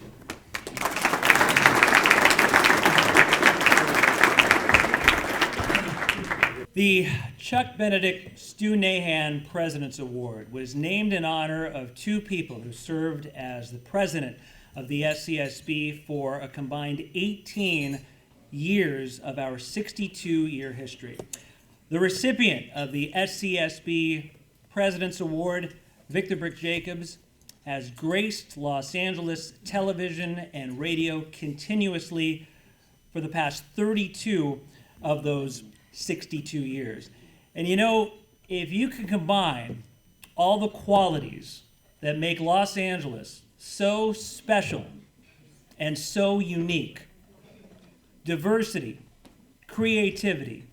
The Chuck Benedict Stu Nahan President's Award was named in honor of 2 people who served as the president of the SCSB for a combined 18 years of our 62-year history. The recipient of the SCSB President's Award, Victor Brick Jacobs, has graced Los Angeles television and radio continuously for the past 32 of those 62 years. And you know, if you can combine all the qualities that make Los Angeles so special and so unique, diversity, creativity,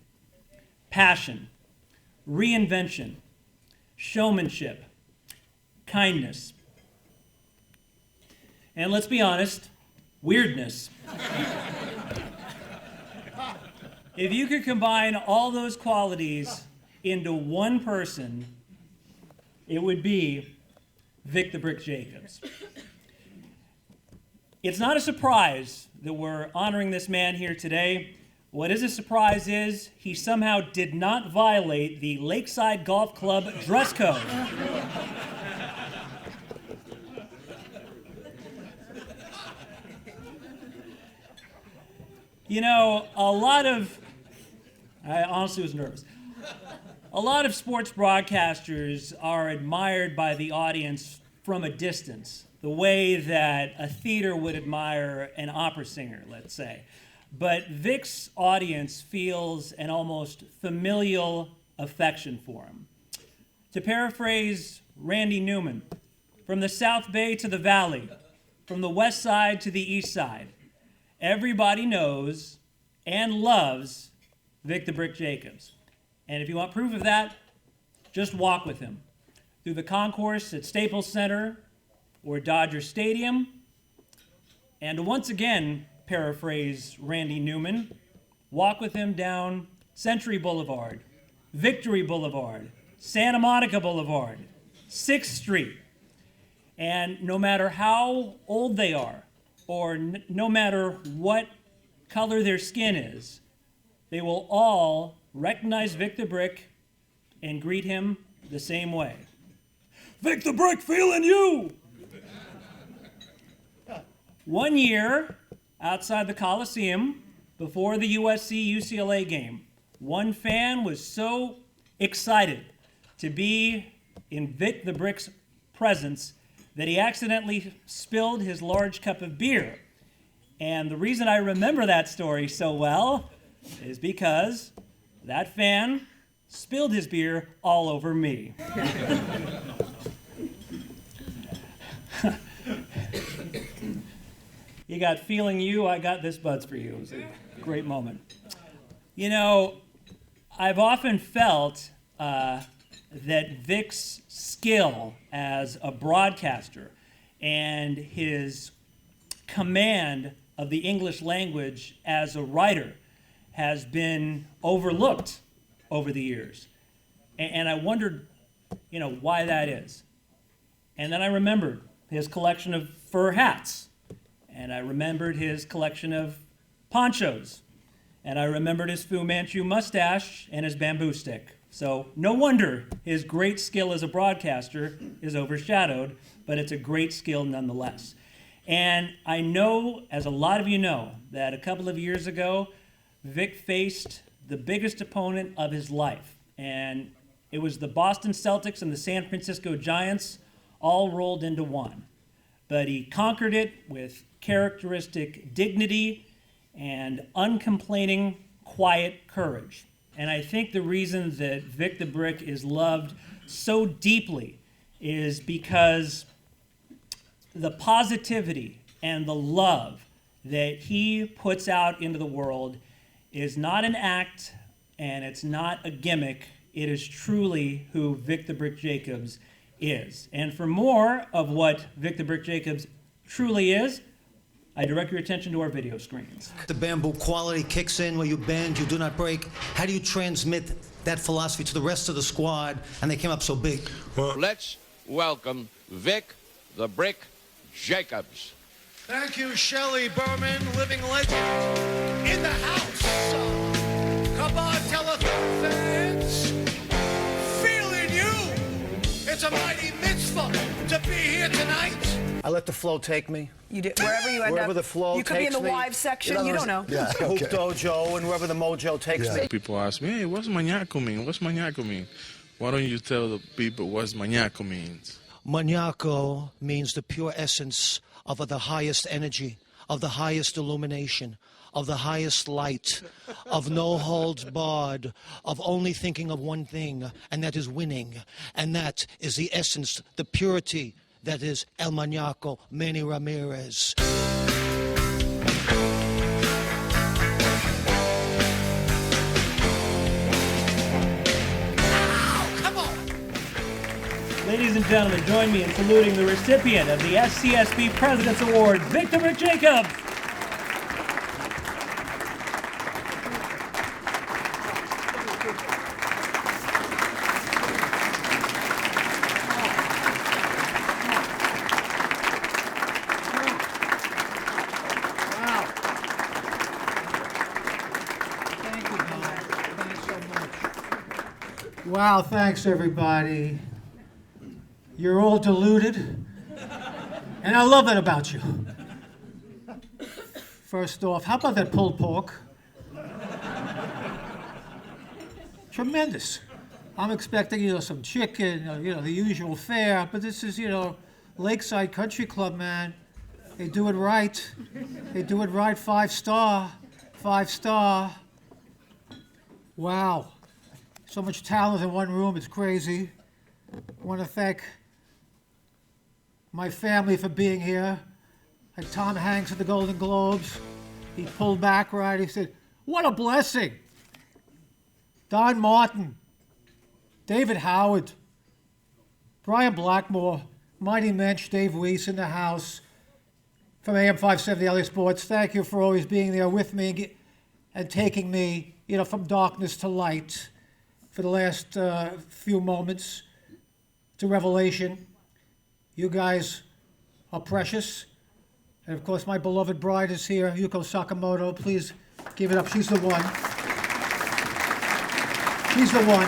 passion, reinvention, showmanship, kindness, and let's be honest, weirdness. If you could combine all those qualities into one person, it would be Vic the Brick Jacobs. It's not a surprise that we're honoring this man here today. What is a surprise is he somehow did not violate the Lakeside Golf Club dress code. You know, I honestly was nervous. A lot of sports broadcasters are admired by the audience from a distance, the way that a theater would admire an opera singer, let's say. But Vic's audience feels an almost familial affection for him. To paraphrase Randy Newman, from the South Bay to the Valley, from the West Side to the East Side, everybody knows and loves Vic the Brick Jacobs. And if you want proof of that, just walk with him through the concourse at Staples Center or Dodger Stadium. And to once again paraphrase Randy Newman, walk with him down Century Boulevard, Victory Boulevard, Santa Monica Boulevard, 6th Street. And no matter how old they are, or no matter what color their skin is, they will all recognize Vic the Brick and greet him the same way. Vic the Brick, feeling you! One year, outside the Coliseum, before the USC-UCLA game, one fan was so excited to be in Vic the Brick's presence that he accidentally spilled his large cup of beer. And the reason I remember that story so well is because that fan spilled his beer all over me. You got feeling you, I got this buds for you. It was a great moment. You know, I've often felt that Vic's skill as a broadcaster and his command of the English language as a writer has been overlooked over the years. And I wondered, you know, why that is. And then I remembered his collection of fur hats. And I remembered his collection of ponchos. and I remembered his Fu Manchu mustache and his bamboo stick. So no wonder his great skill as a broadcaster is overshadowed, but it's a great skill nonetheless. And I know, as a lot of you know, that a couple of years ago, Vic faced the biggest opponent of his life. And it was the Boston Celtics and the San Francisco Giants all rolled into one. But he conquered it with characteristic dignity and uncomplaining, quiet courage. And I think the reason that Vic the Brick is loved so deeply is because the positivity and the love that he puts out into the world is not an act and it's not a gimmick. It is truly who Vic the Brick Jacobs is. And for more of what Vic the Brick Jacobs truly is, I direct your attention to our video screens. The bamboo quality kicks in where you bend, you do not break. How do you transmit that philosophy to the rest of the squad? And they came up so big. Let's welcome Vic the Brick Jacobs. Thank you, Shelley Berman, living legend in the house. Come on, telethon fans. Feeling you. It's a mighty mitzvah to be here tonight. I let the flow take me. You did wherever you end Wherever up. the flow you could be in takes the me. wives section. In You other don't know. words, Hoop Dojo and wherever the mojo takes me. People ask me, hey, what's maniaco mean? What's maniaco mean? Why don't you tell the people what maniaco means? Maniaco means the pure essence of the highest energy, of the highest illumination, of the highest light, of no holds barred, of only thinking of one thing, and that is winning. And that is the essence, the purity that is El Maniaco, Manny Ramirez. Ladies and gentlemen, join me in saluting the recipient of the SCSB President's Award, Vic the Brick Jacobs. Wow, thanks everybody. You're all deluded, and I love that about you. First off, how about that pulled pork? Tremendous. I'm expecting, some chicken, the usual fare, but this is, Lakeside Country Club, man. They do it right. They do it right, 5-star, 5-star. Wow. So much talent in one room, it's crazy. I want to thank my family for being here. Like Tom Hanks at the Golden Globes. He pulled back right. He said, what a blessing. Don Martin, David Howard, Brian Blackmore, Mighty Mensch, Dave Weiss in the house from AM 570 LA Sports. Thank you for always being there with me and taking me, from darkness to light for the last few moments to revelation. You guys are precious. And of course, my beloved bride is here, Yuko Sakamoto. Please give it up. She's the one. She's the one.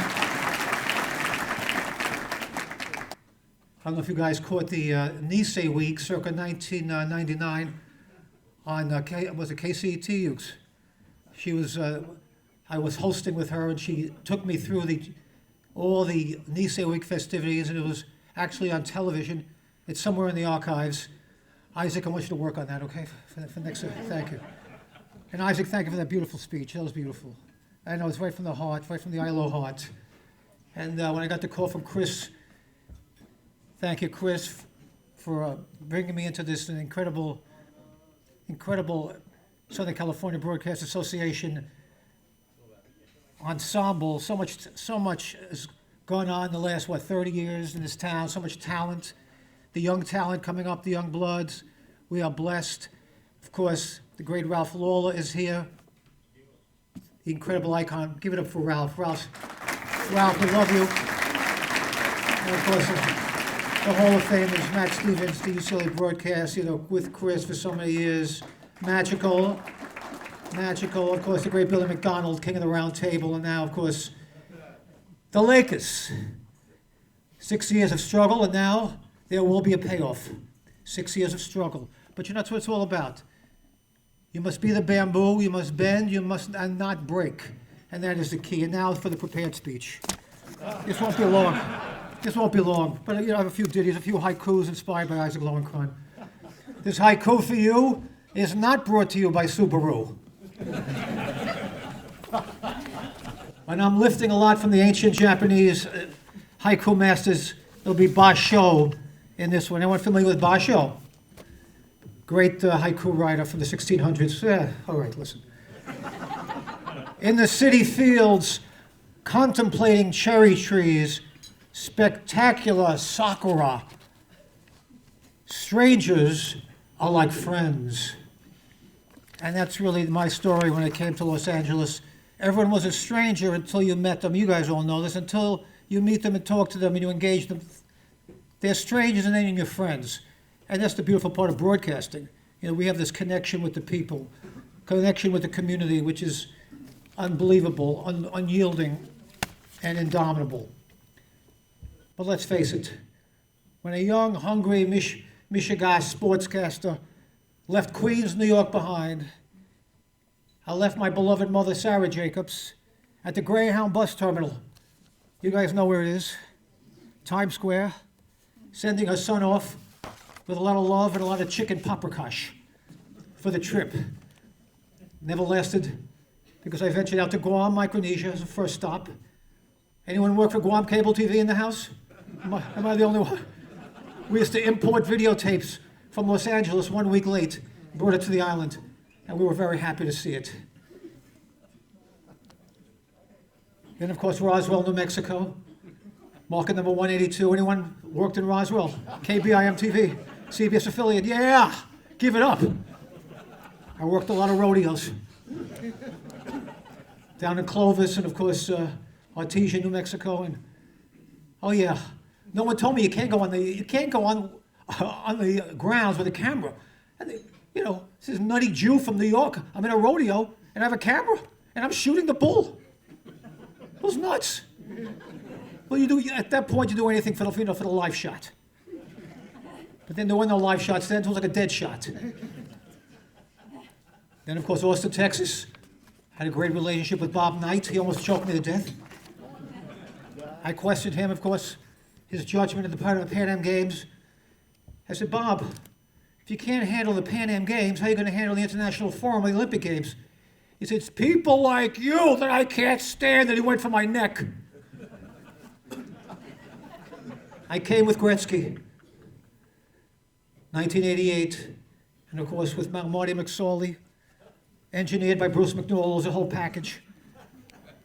I don't know if you guys caught the Nisei Week circa 1999 on, was it KCET? She was, I was hosting with her and she took me through all the Nisei Week festivities, and it was actually on television. It's somewhere in the archives. Isaac, I want you to work on that, okay? For next, thank you. And Isaac, thank you for that beautiful speech. That was beautiful. I know, it's right from the heart, right from the ILO heart. And when I got the call from Chris, thank you, Chris, for bringing me into this incredible Southern California Broadcast Association ensemble. So much has gone on in the last, 30 years in this town. So much talent. The young talent coming up, the young bloods. We are blessed. Of course, the great Ralph Lawler is here. The incredible icon. Give it up for Ralph. Ralph, we love you. And of course, the Hall of Famers, Matt Stevens, the UCLA broadcast, with Chris for so many years. Magical. magical. Of course, the great Billy McDonald, king of the round table, and now, of course, the Lakers. 6 years of struggle, and now there will be a payoff. 6 years of struggle. But you know, that's what it's all about. You must be the bamboo, you must bend, you must not break. And that is the key. And now for the prepared speech. This won't be long. This won't be long. But you know, I have a few ditties, a few haikus inspired by Isaac Lowenkron. This haiku for you is not brought to you by Subaru. And I'm lifting a lot from the ancient Japanese haiku masters. There'll be Basho in this one. Anyone familiar with Basho? Great haiku writer from the 1600s. Yeah, all right, listen. In the city fields, contemplating cherry trees, spectacular sakura. Strangers are like friends. And that's really my story when I came to Los Angeles. Everyone was a stranger until you met them. You guys all know this. Until you meet them and talk to them and you engage them. They're strangers and then you're friends. And that's the beautiful part of broadcasting. You know, we have this connection with the people, connection with the community, which is unbelievable, unyielding, and indomitable. But let's face it, when a young, hungry Michigan sportscaster left Queens, New York behind, I left my beloved mother, Sarah Jacobs, at the Greyhound bus terminal. You guys know where it is, Times Square, sending her son off with a lot of love and a lot of chicken paprikash for the trip. Never lasted because I ventured out to Guam, Micronesia as a first stop. Anyone work for Guam Cable TV in the house? Am I the only one? We used to import videotapes from Los Angeles 1 week late, brought it to the island, and we were very happy to see it. Then, of course, Roswell, New Mexico, market number 182. Anyone worked in Roswell? KBIM TV, CBS affiliate. Yeah, give it up. I worked a lot of rodeos. Down in Clovis and, of course, Artesia, New Mexico. And oh, yeah. No one told me you can't go on the grounds with a camera. And they, you know, this is nutty Jew from New York. I'm in a rodeo and I have a camera and I'm shooting the bull. It was nuts. Well, at that point you do anything for the live shot. But then there were no live shots then. It was like a dead shot. Then, of course, Austin, Texas. Had a great relationship with Bob Knight. He almost choked me to death. I questioned him, of course, his judgment at the Pan Am Games. I said, Bob, if you can't handle the Pan Am Games, how are you going to handle the International Forum of the Olympic Games? He said, it's people like you that I can't stand, and he went for my neck. I came with Gretzky, 1988, and of course with Marty McSorley, engineered by Bruce McNewell. It was a whole package.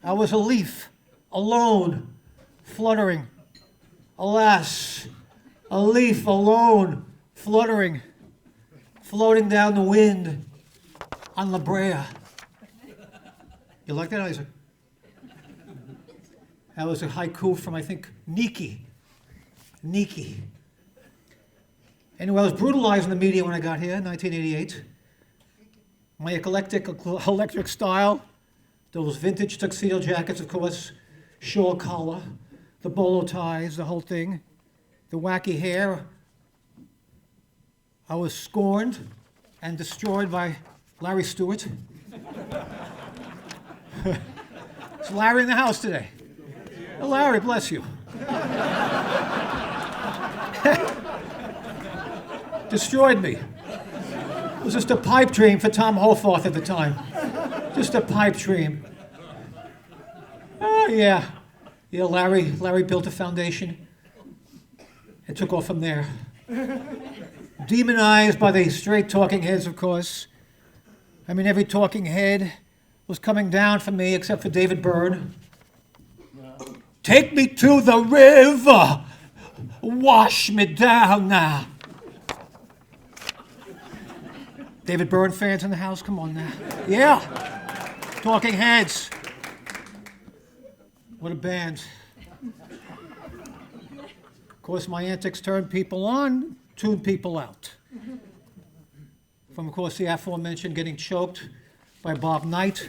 I was a leaf, alone, fluttering. Alas, a leaf alone, fluttering, floating down the wind on La Brea. You like that, Isaac? That was a haiku from, I think, Niki. Anyway, I was brutalized in the media when I got here, 1988. My electric style, those vintage tuxedo jackets, of course, shawl collar, the bolo ties, the whole thing, the wacky hair. I was scorned and destroyed by Larry Stewart. It's Larry in the house today. Oh, Larry, bless you. Destroyed me. It was just a pipe dream for Tom Hofarth at the time. Just a pipe dream. Oh, yeah. Yeah, Larry built a foundation and took off from there. Demonized by the straight talking heads, of course. I mean, every talking head was coming down for me except for David Byrne. Take me to the river. Wash me down now. David Byrne fans in the house? Come on now. Yeah. Talking Heads. What a band. Of course, my antics turned people on, tuned people out. From, of course, the aforementioned getting choked, by Bob Knight.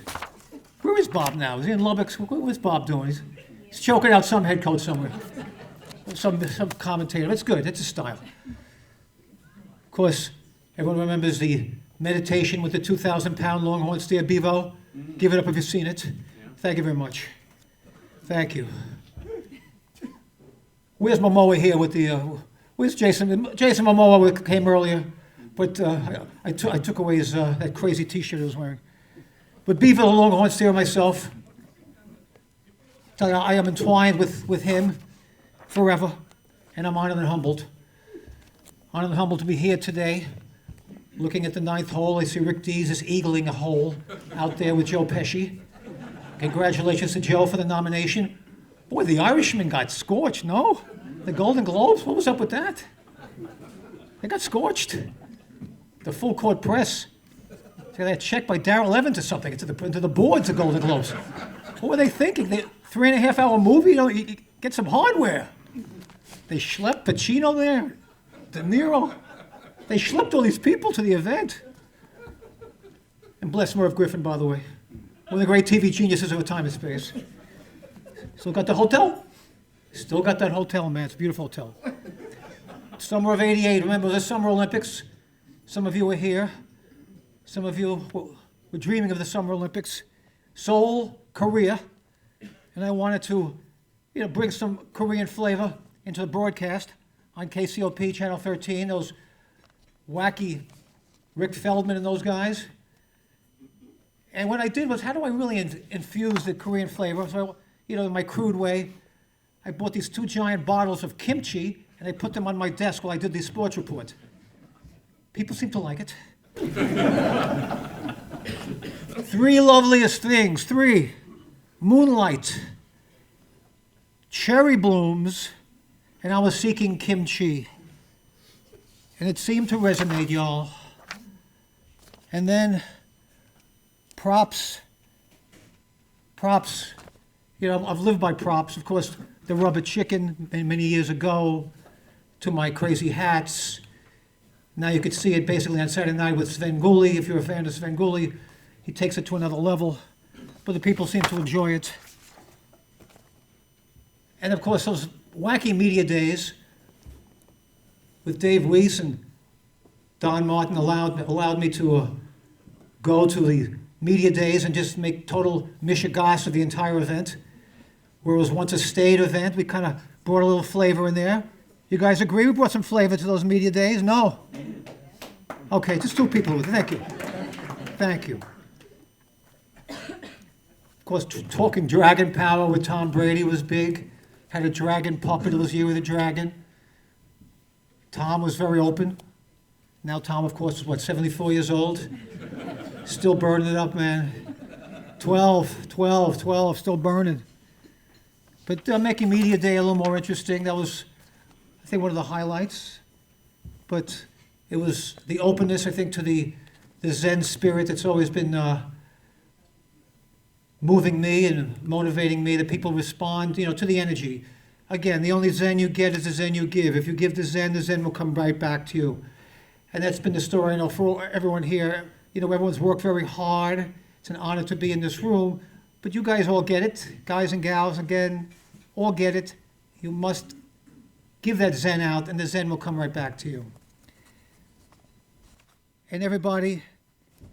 Where is Bob now? Is he in Lubbock? What's Bob doing? He's choking out some head coach somewhere. Some commentator. It's good. It's a style. Of course, everyone remembers the meditation with the 2,000-pound longhorn steer, Bevo. Give it up if you've seen it. Thank you very much. Thank you. Where's Momoa here with the... where's Jason? Jason Momoa came earlier, but I took away his that crazy T-shirt he was wearing. But Bevo, the longhorn steer, myself, tell you, I am entwined with him forever, and I'm honored and humbled. Honored and humbled to be here today, looking at the ninth hole. I see Rick Dees is eagling a hole out there with Joe Pesci. Congratulations to Joe for the nomination. Boy, the Irishman got scorched, no? The Golden Globes, what was up with that? They got scorched. The full court press. They got checked by Darrell Evans or something into the boards of Golden Globes. What were they thinking? 3.5-hour movie? You get some hardware. They schlepped Pacino there, De Niro. They schlepped all these people to the event. And bless Merv Griffin, by the way. One of the great TV geniuses of time and space. Still got the hotel? Still got that hotel, man. It's a beautiful hotel. Summer of '88. Remember the Summer Olympics? Some of you were here. Some of you were dreaming of the Summer Olympics. Seoul, Korea. And I wanted to, bring some Korean flavor into the broadcast on KCOP, Channel 13. Those wacky Rick Feldman and those guys. And what I did was, how do I really infuse the Korean flavor? So, in my crude way, I bought these 2 giant bottles of kimchi, and I put them on my desk while I did the sports report. People seem to like it. 3 loveliest things. 3. Moonlight, cherry blooms, and I was seeking kimchi. And it seemed to resonate, y'all. And then props. I've lived by props. Of course, the rubber chicken many years ago, to my crazy hats. Now you could see it basically on Saturday night with Sven Gulli. If you're a fan of Sven Gulli, he takes it to another level. But the people seem to enjoy it. And of course, those wacky media days with Dave Weiss and Don Martin allowed me to go to the media days and just make total mishigas of the entire event. Where it was once a state event, we kind of brought a little flavor in there. You guys agree we brought some flavor to those media days? No? Okay, just 2 people with it. Thank you. Thank you. Of course, talking Dragon Power with Tom Brady was big. Had a dragon puppet. It was Year of the Dragon. Tom was very open. Now Tom, of course, is 74 years old? Still burning it up, man. 12, still burning. But making Media Day a little more interesting, that was, I think, one of the highlights. But it was the openness, I think, to the Zen spirit that's always been moving me and motivating me, that people respond, to the energy. Again, the only Zen you get is the Zen you give. If you give the Zen will come right back to you. And that's been the story, I know, for everyone here. Everyone's worked very hard. It's an honor to be in this room. But you guys all get it. Guys and gals, again, all get it. You must give that Zen out, and the Zen will come right back to you. And everybody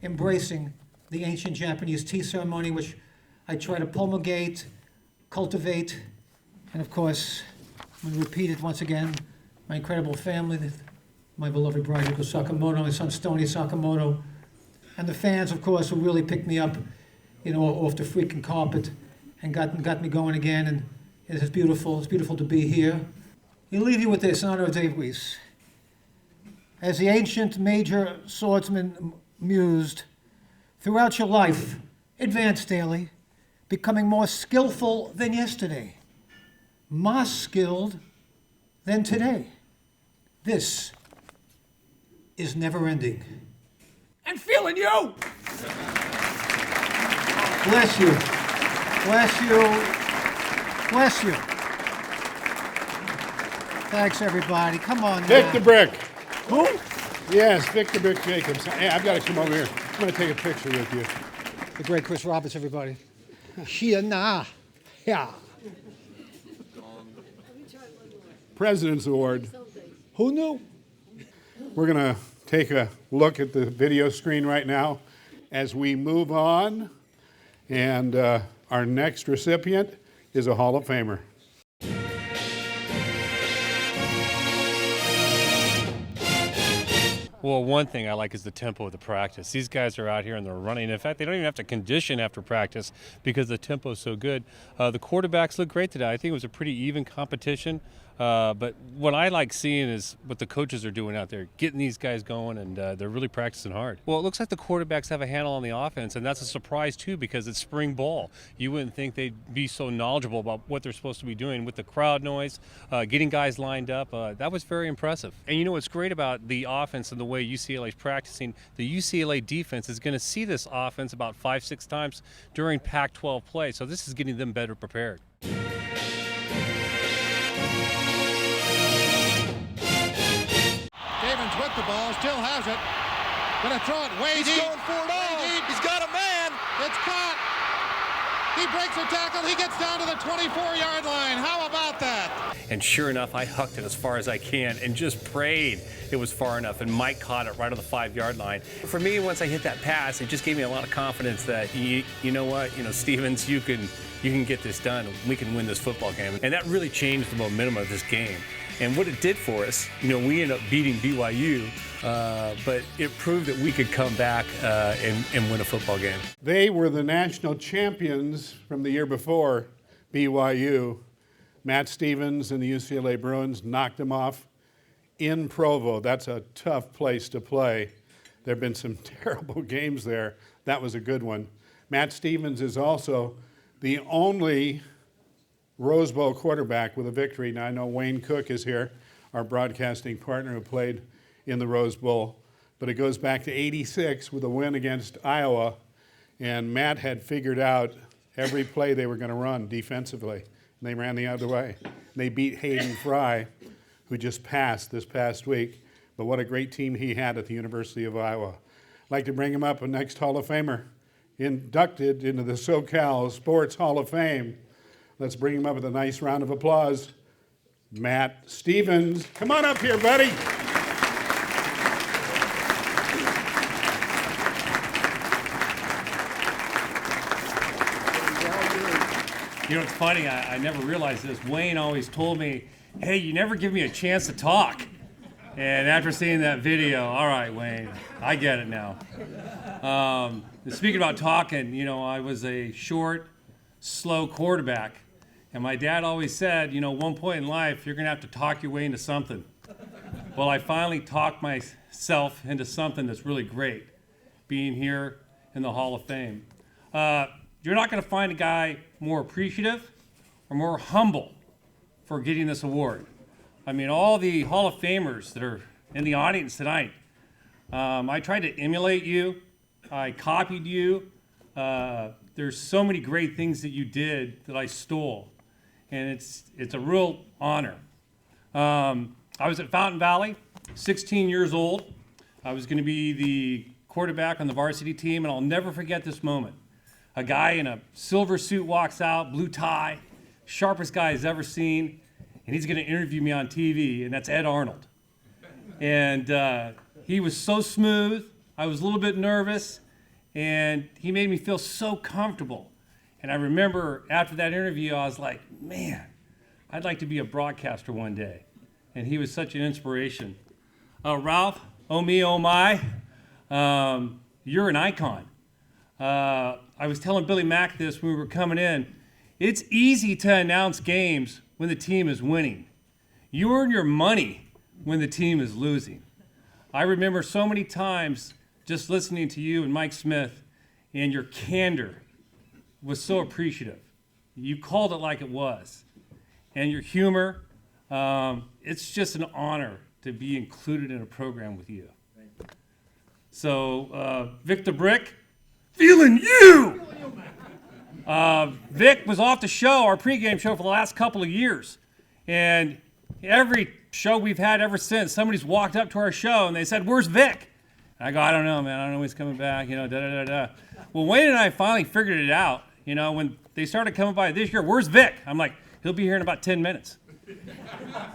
embracing the ancient Japanese tea ceremony, which I try to promulgate, cultivate, and of course, I'm going to repeat it once again, my incredible family, my beloved bride, Yuko Sakamoto, my son, Stoney Sakamoto, and the fans, of course, who really picked me up, off the freaking carpet and got me going again, and it's beautiful. It's beautiful to be here. I'll leave you with this in honor of Dave Weiss. As the ancient major swordsman mused, throughout your life, advance daily, becoming more skillful than yesterday, more skilled than today. This is never ending. And feeling you! Bless you. Bless you. Bless you. Thanks, everybody. Come on now. Victor Brick. Who? Yes, Victor Brick Jacobs. Hey, I've got to come over here. I'm going to take a picture with you. The great Chris Roberts, everybody. Here nah. Yeah. President's Award. Who knew? We're going to take a look at the video screen right now as we move on. And our next recipient is a Hall of Famer. Well, one thing I like is the tempo of the practice. These guys are out here and they're running. In fact, they don't even have to condition after practice because the tempo is so good. The quarterbacks look great today. I think it was a pretty even competition. But what I like seeing is what the coaches are doing out there, getting these guys going, and they're really practicing hard. Well, it looks like the quarterbacks have a handle on the offense, and that's a surprise, too, because it's spring ball. You wouldn't think they'd be so knowledgeable about what they're supposed to be doing with the crowd noise, getting guys lined up. That was very impressive. And you know what's great about the offense and the way UCLA is practicing? The UCLA defense is going to see this offense about 5-6 times during Pac-12 play, so this is getting them better prepared. Stevens with the ball, still has it. Gonna throw it way deep. He's going for it all. He's got a man. It's caught. He breaks a tackle. He gets down to the 24-yard line. How about that? And sure enough, I hucked it as far as I can and just prayed it was far enough. And Mike caught it right on the 5-yard line. For me, once I hit that pass, it just gave me a lot of confidence that, you know what, Stevens, you can get this done. We can win this football game. And that really changed the momentum of this game. And what it did for us, we ended up beating BYU, but it proved that we could come back and win a football game. They were the national champions from the year before, BYU. Matt Stevens and the UCLA Bruins knocked them off in Provo. That's a tough place to play. There have been some terrible games there. That was a good one. Matt Stevens is also the only Rose Bowl quarterback with a victory. Now, I know Wayne Cook is here, our broadcasting partner who played in the Rose Bowl, but it goes back to '86 with a win against Iowa, and Matt had figured out every play they were going to run defensively, and they ran the other way. They beat Hayden Fry, who just passed this past week, but what a great team he had at the University of Iowa. I'd like to bring him up, a next Hall of Famer, inducted into the SoCal Sports Hall of Fame. Let's bring him up with a nice round of applause. Matt Stevens. Come on up here, buddy. You know, it's funny, I never realized this. Wayne always told me, hey, you never give me a chance to talk. And after seeing that video, all right, Wayne, I get it now. Speaking about talking, I was a short, slow quarterback. And my dad always said, one point in life, you're going to have to talk your way into something. Well, I finally talked myself into something that's really great, being here in the Hall of Fame. You're not going to find a guy more appreciative or more humble for getting this award. I mean, all the Hall of Famers that are in the audience tonight, I tried to emulate you. I copied you. There's so many great things that you did that I stole. And it's a real honor. I was at Fountain Valley, 16 years old. I was going to be the quarterback on the varsity team, and I'll never forget this moment. A guy in a silver suit walks out, blue tie, sharpest guy he's ever seen, and he's going to interview me on TV, and that's Ed Arnold. And he was so smooth. I was a little bit nervous, and he made me feel so comfortable. And I remember after that interview, I was like, man, I'd like to be a broadcaster one day. And he was such an inspiration. Ralph, oh me, oh my, you're an icon. I was telling Billy Mack this when we were coming in. It's easy to announce games when the team is winning. You earn your money when the team is losing. I remember so many times just listening to you and Mike Smith, and your candor was so appreciative. You called it like it was. And your humor, it's just an honor to be included in a program with you. So, Vic the Brick, feeling you! Vic was off the show, our pregame show, for the last couple of years. And every show we've had ever since, somebody's walked up to our show and they said, where's Vic? And I go, I don't know, man. I don't know when he's coming back, da-da-da-da. Well, Wayne and I finally figured it out. You know, when they started coming by this year, where's Vic? I'm like, he'll be here in about 10 minutes.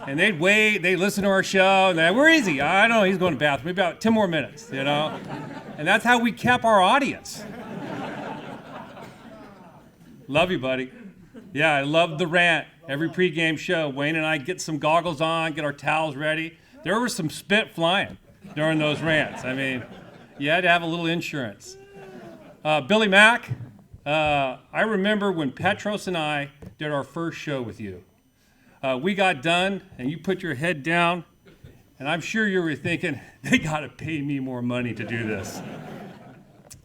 And they'd wait, they'd listen to our show, and they're like, where is he? I don't know, he's going to the bathroom. Maybe about 10 more minutes, you know? And that's how we kept our audience. Love you, buddy. Yeah, I love the rant. Every pregame show, Wayne and I get some goggles on, get our towels ready. There was some spit flying during those rants. I mean, you had to have a little insurance. Billy Mack, I remember when Petros and I did our first show with you. We got done, and you put your head down, and I'm sure you were thinking, they got to pay me more money to do this.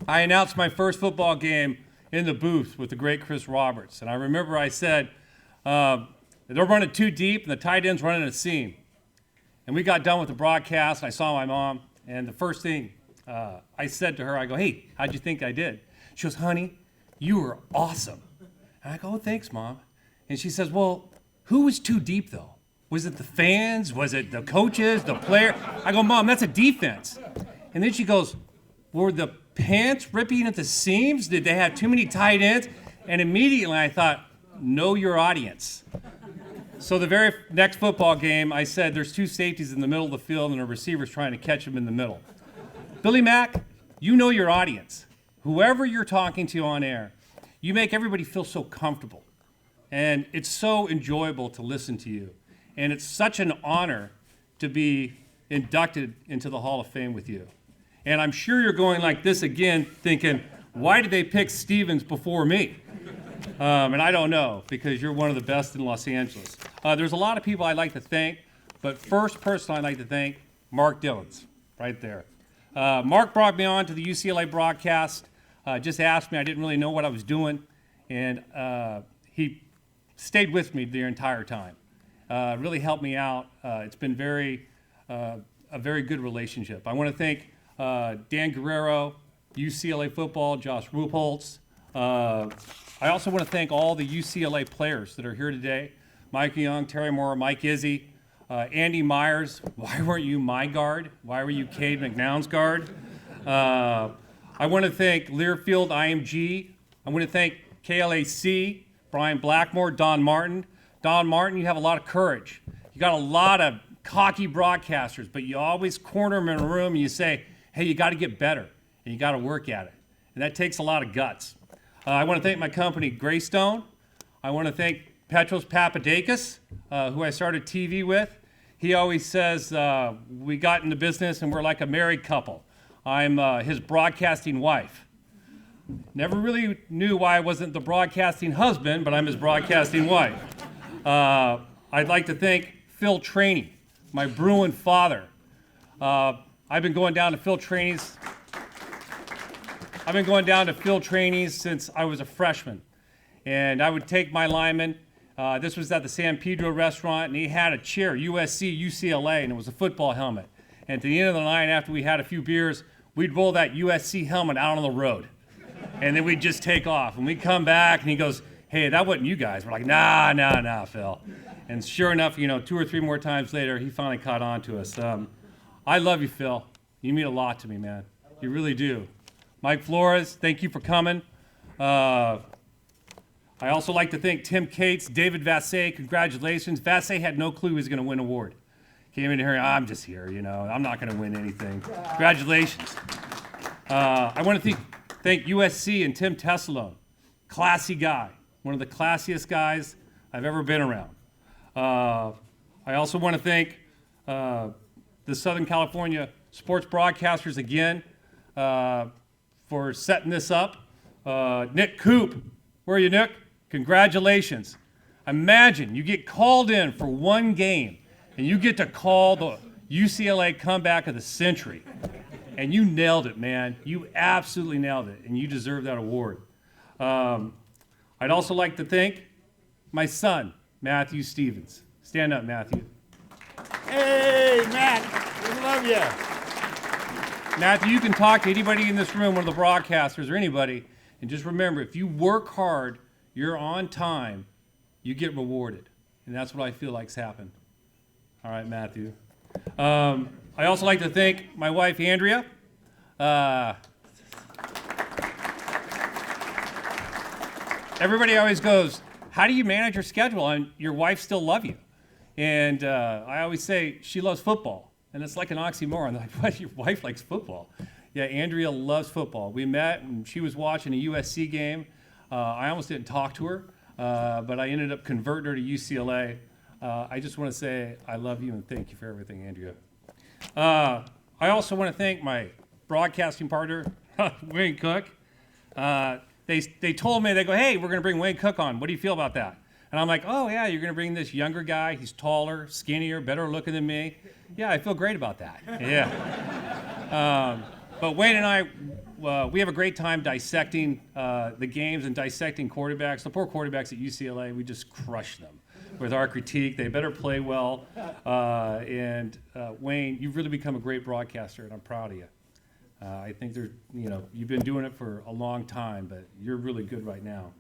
I announced my first football game in the booth with the great Chris Roberts, and I remember I said, they're running too deep, and the tight end's running a seam. And we got done with the broadcast, and I saw my mom, and the first thing I said to her, I go, hey, how'd you think I did? She goes, honey, you were awesome. And I go, oh, thanks, Mom. And she says, well, who was too deep, though? Was it the fans? Was it the coaches, the player? I go, Mom, that's a defense. And then she goes, were the pants ripping at the seams? Did they have too many tight ends? And immediately I thought, know your audience. So the very next football game, I said, there's two safeties in the middle of the field and a receiver's trying to catch them in the middle. Billy Mack, you know your audience. Whoever you're talking to on air, you make everybody feel so comfortable. And it's so enjoyable to listen to you. And it's such an honor to be inducted into the Hall of Fame with you. And I'm sure you're going like this again, thinking, why did they pick Stevens before me? And I don't know, because you're one of the best in Los Angeles. There's a lot of people I'd like to thank, but first person I'd like to thank, Mark Dillons, right there. Mark brought me on to the UCLA broadcast, just asked me, I didn't really know what I was doing, and he stayed with me the entire time. Really helped me out. It's been a very good relationship. I want to thank Dan Guerrero, UCLA football, Josh Ruppholtz. I also want to thank all the UCLA players that are here today. Mike Young, Terry Moore, Mike Izzy, Andy Myers. Why weren't you my guard? Why were you Cade McNown's guard? I want to thank Learfield IMG. I want to thank KLAC, Brian Blackmore, Don Martin. Don Martin, you have a lot of courage. You got a lot of cocky broadcasters, but you always corner them in a room and you say, hey, you got to get better, and you got to work at it. And that takes a lot of guts. I want to thank my company, Greystone. I want to thank Petros Papadakis, who I started TV with. He always says we got into business and we're like a married couple. I'm his broadcasting wife. Never really knew why I wasn't the broadcasting husband, but I'm his broadcasting wife. I'd like to thank Phil Traney, my Bruin father. I've been going down to Phil Traney's since I was a freshman. And I would take my lineman. This was at the San Pedro restaurant, and he had a chair, USC, UCLA, and it was a football helmet. And at the end of the night, after we had a few beers, we'd roll that USC helmet out on the road. And then we'd just take off. And we'd come back, and he goes, hey, that wasn't you guys. We're like, nah, Phil. And sure enough, 2 or 3 more times later, he finally caught on to us. I love you, Phil. You mean a lot to me, man. You really do. Mike Flores, thank you for coming. I also like to thank Tim Cates, David Vassay, congratulations. Vassay had no clue he was going to win an award. Came in here, I'm just here, I'm not going to win anything. Congratulations. I want to thank USC and Tim Tessalone. Classy guy, one of the classiest guys I've ever been around. I also want to thank the Southern California sports broadcasters again for setting this up. Nick Coop, where are you, Nick? Congratulations. Imagine you get called in for one game and you get to call the UCLA comeback of the century. And you nailed it, man. You absolutely nailed it, and you deserve that award. I'd also like to thank my son, Matthew Stevens. Stand up, Matthew. Hey, Matt, we love you. Matthew, you can talk to anybody in this room, one of the broadcasters or anybody, and just remember, if you work hard, you're on time, you get rewarded. And that's what I feel like's happened. All right, Matthew. I also like to thank my wife, Andrea. everybody always goes, how do you manage your schedule and your wife still love you? And I always say, she loves football. And it's like an oxymoron. They're like, what, your wife likes football? Yeah, Andrea loves football. We met, and she was watching a USC game. I almost didn't talk to her, but I ended up converting her to UCLA. I just want to say I love you and thank you for everything, Andrea. I also want to thank my broadcasting partner, Wayne Cook. They told me, they go, hey, we're going to bring Wayne Cook on. What do you feel about that? And I'm like, oh, yeah, you're going to bring this younger guy. He's taller, skinnier, better looking than me. Yeah, I feel great about that. Yeah. But Wayne and I, we have a great time dissecting the games and dissecting quarterbacks. The poor quarterbacks at UCLA, we just crush them with our critique. They better play well. And Wayne, you've really become a great broadcaster, and I'm proud of you. I think you've been doing it for a long time, but you're really good right now.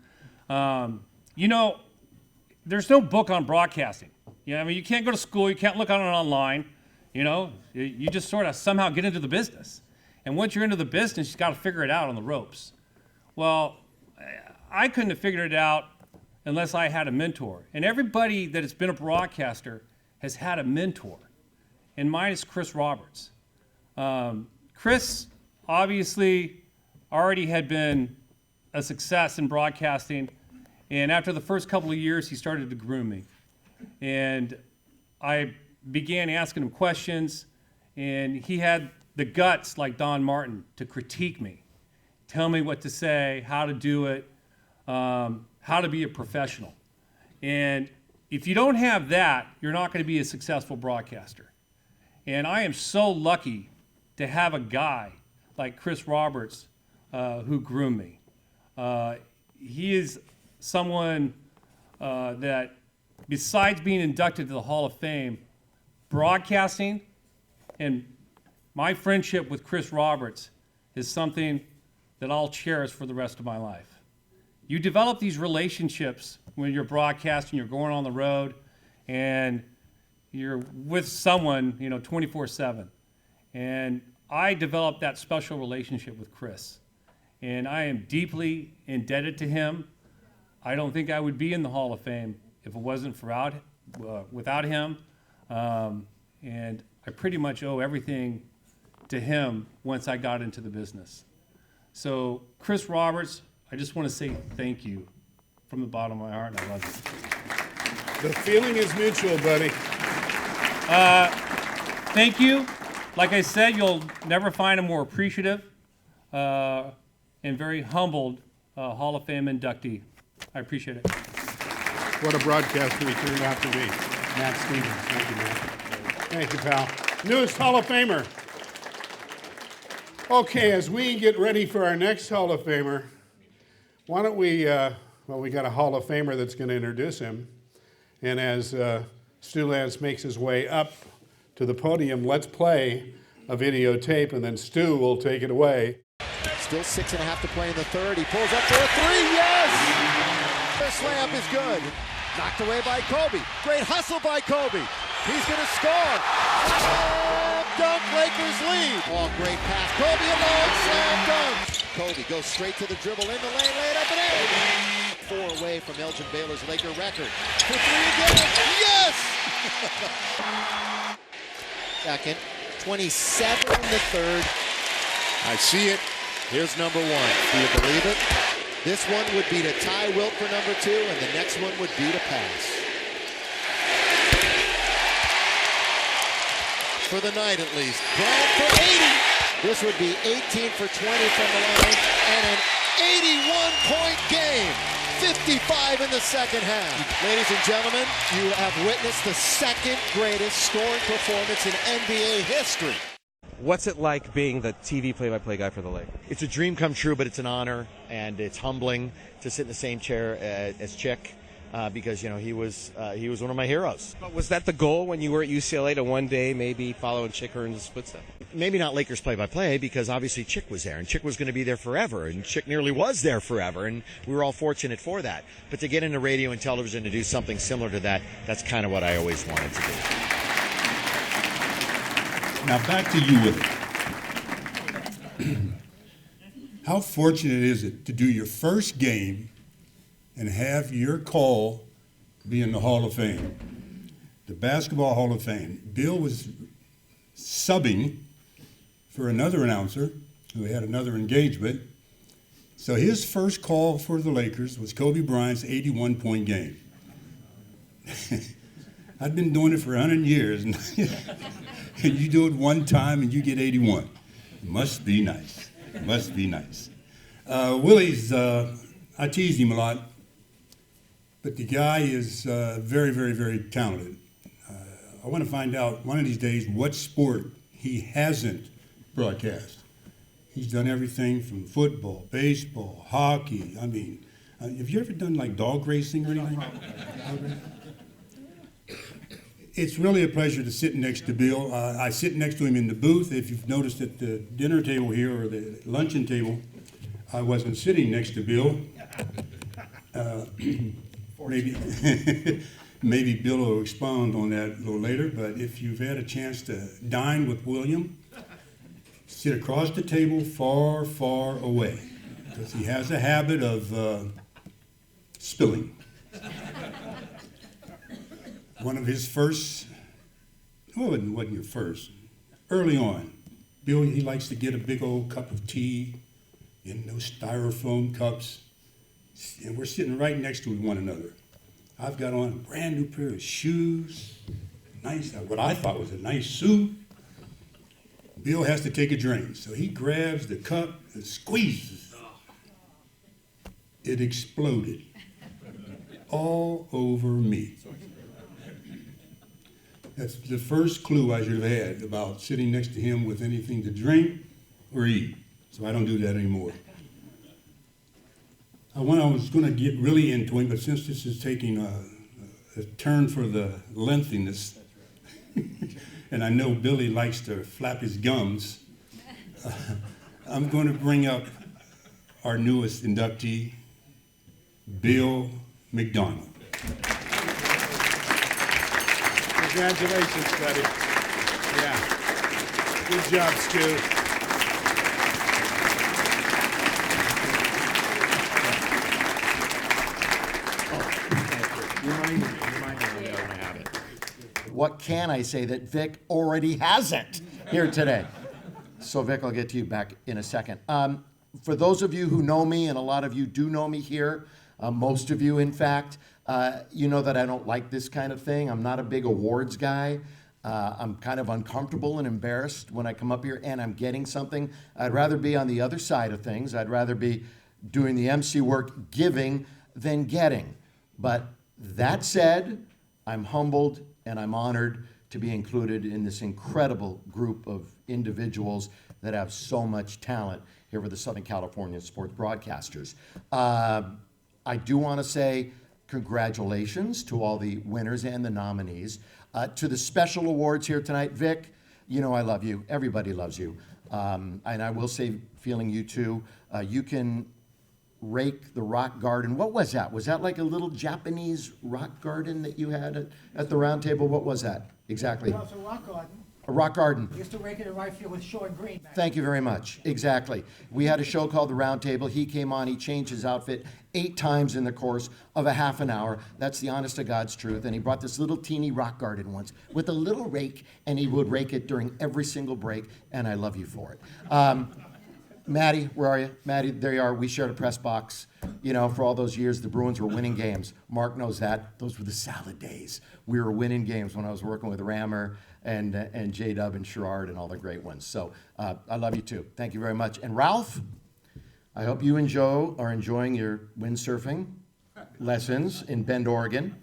There's no book on broadcasting. I mean, you can't go to school, you can't look on it online. You just sort of somehow get into the business. And once you're into the business, you've got to figure it out on the ropes. Well, I couldn't have figured it out unless I had a mentor. And everybody that has been a broadcaster has had a mentor. And mine is Chris Roberts. Chris obviously already had been a success in broadcasting. And after the first couple of years, he started to groom me. And I began asking him questions, and he had the guts, like Don Martin, to critique me, tell me what to say, how to do it, how to be a professional. And if you don't have that, you're not going to be a successful broadcaster. And I am so lucky to have a guy like Chris Roberts who groomed me. He is someone that, besides being inducted to the Hall of Fame, broadcasting and my friendship with Chris Roberts is something that I'll cherish for the rest of my life. You develop these relationships when you're broadcasting, you're going on the road, and you're with someone, 24/7. And I developed that special relationship with Chris. And I am deeply indebted to him. I don't think I would be in the Hall of Fame if it wasn't without him. And I pretty much owe everything to him once I got into the business. So, Chris Roberts, I just want to say thank you from the bottom of my heart, and I love you. The feeling is mutual, buddy. Thank you. Like I said, you'll never find a more appreciative and very humbled Hall of Fame inductee. I appreciate it. What a broadcaster he turned out to be. Matt Stevens. Thank you, Matt. Thank you, pal. Newest Hall of Famer. Okay, as we get ready for our next Hall of Famer, why don't we, we got a Hall of Famer that's going to introduce him. And as Stu Lance makes his way up to the podium, let's play a videotape, and then Stu will take it away. Still 6.5 to play in the third. He pulls up for a three. Yes! The slam is good. Knocked away by Kobe. Great hustle by Kobe. He's going to score. Slam dunk, Lakers lead. Oh, great pass. Kobe alone, slam dunk. Kobe goes straight to the dribble in the lane, laid up and in. 4 away from Elgin Baylor's Laker record. For 3 again. Yes! Second, 27 in the third. I see it. Here's number 1. Do you believe it? This one would be to tie Wilt for number 2, and the next one would be to pass. For the night, at least. Bryant for 80. This would be 18 for 20 from the line, and an 81-point game. 55 in the second half. Ladies and gentlemen, you have witnessed the second greatest scoring performance in NBA history. What's it like being the TV play-by-play guy for the Lakers? It's a dream come true, but it's an honor, and it's humbling to sit in the same chair as Chick, because he was one of my heroes. But was that the goal when you were at UCLA, to one day maybe follow in Chick Hearn's footsteps? Maybe not Lakers play-by-play, because obviously Chick was there, and Chick was going to be there forever, and Chick nearly was there forever, and we were all fortunate for that. But to get into radio and television to do something similar to that, that's kind of what I always wanted to do. Now back to you with it. How fortunate is it to do your first game and have your call be in the Hall of Fame, the Basketball Hall of Fame. Bill was subbing for another announcer who had another engagement. So his first call for the Lakers was Kobe Bryant's 81-point game. I've been doing it for 100 years, and you do it one time and you get 81. Must be nice. Must be nice. Willie's, I tease him a lot, but the guy is very, very, very talented. I want to find out one of these days what sport he hasn't broadcast. He's done everything from football, baseball, hockey. I mean, have you ever done like dog racing or anything? It's really a pleasure to sit next to Bill. I sit next to him in the booth. If you've noticed at the dinner table here or the luncheon table, I wasn't sitting next to Bill. Maybe Bill will expound on that a little later, but if you've had a chance to dine with William, sit across the table far, far away, because he has a habit of spilling. One of his first, well, it wasn't your first, early on, Bill, he likes to get a big old cup of tea in those styrofoam cups, and we're sitting right next to one another. I've got on a brand new pair of shoes, nice, what I thought was a nice suit. Bill has to take a drink, so he grabs the cup and squeezes. It exploded all over me. That's the first clue I should have had about sitting next to him with anything to drink or eat, so I don't do that anymore. I was going to get really into him, but since this is taking a turn for the lengthiness, and I know Billy likes to flap his gums, I'm going to bring up our newest inductee, Bill McDonald. Congratulations, buddy. Yeah. Good job, Stu. What can I say that Vic already hasn't here today? So Vic, I'll get to you back in a second. For those of you who know me, and a lot of you do know me here, most of you in fact, you know that I don't like this kind of thing. I'm not a big awards guy. I'm kind of uncomfortable and embarrassed when I come up here and I'm getting something. I'd rather be on the other side of things. I'd rather be doing the MC work, giving, than getting. But that said, I'm humbled and I'm honored to be included in this incredible group of individuals that have so much talent here for the Southern California Sports Broadcasters. I do want to say congratulations to all the winners and the nominees. To the special awards here tonight, Vic, you know I love you. Everybody loves you. And I will say, feeling you too, you can rake the rock garden. What was that? Was that like a little Japanese rock garden that you had at the round table? What was that exactly? Well, it's a rock garden. A rock garden. We used to rake it in right field with Sean Green. Thank you very much. Exactly. We had a show called The Round Table. He came on, he changed his outfit 8 times in the course of a half an hour. That's the honest to God's truth. And he brought this little teeny rock garden once with a little rake, and he would rake it during every single break, and I love you for it. Maddie, where are you? Maddie, there you are. We shared a press box. You know, for all those years, the Bruins were winning games. Mark knows that. Those were the salad days. We were winning games when I was working with Rammer and J-Dub and Sherrard and all the great ones. So I love you too. Thank you very much. And Ralph, I hope you are enjoying your windsurfing lessons in Bend, Oregon.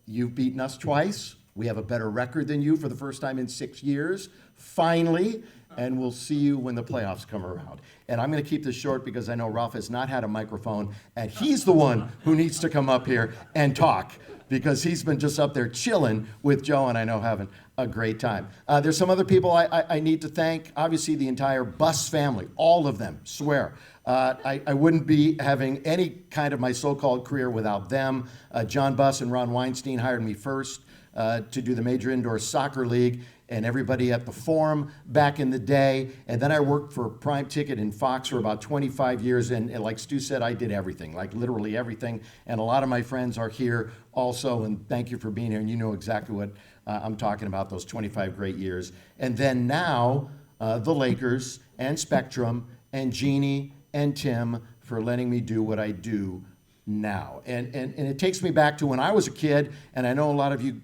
You've beaten us twice. We have a better record than you for the first time in 6 years. Finally. And we'll see you when the playoffs come around. And I'm going to keep this short because I know Ralph has not had a microphone, and he's the one who needs to come up here and talk because he's been just up there chilling with Joe and I know having a great time. There's some other people I need to thank. Obviously, the entire Bus family, all of them, swear. I wouldn't be having any kind of my so-called career without them. John Buss and Ron Weinstein hired me first to do the Major Indoor Soccer League and everybody at the Forum back in the day. And then I worked for Prime Ticket in Fox for about 25 years. And like Stu said, I did everything, like literally everything. And a lot of my friends are here also. And thank you for being here. And you know exactly what I'm talking about, those 25 great years. And then now, the Lakers and Spectrum and Jeannie and Tim for letting me do what I do now. And it takes me back to when I was a kid, and I know a lot of you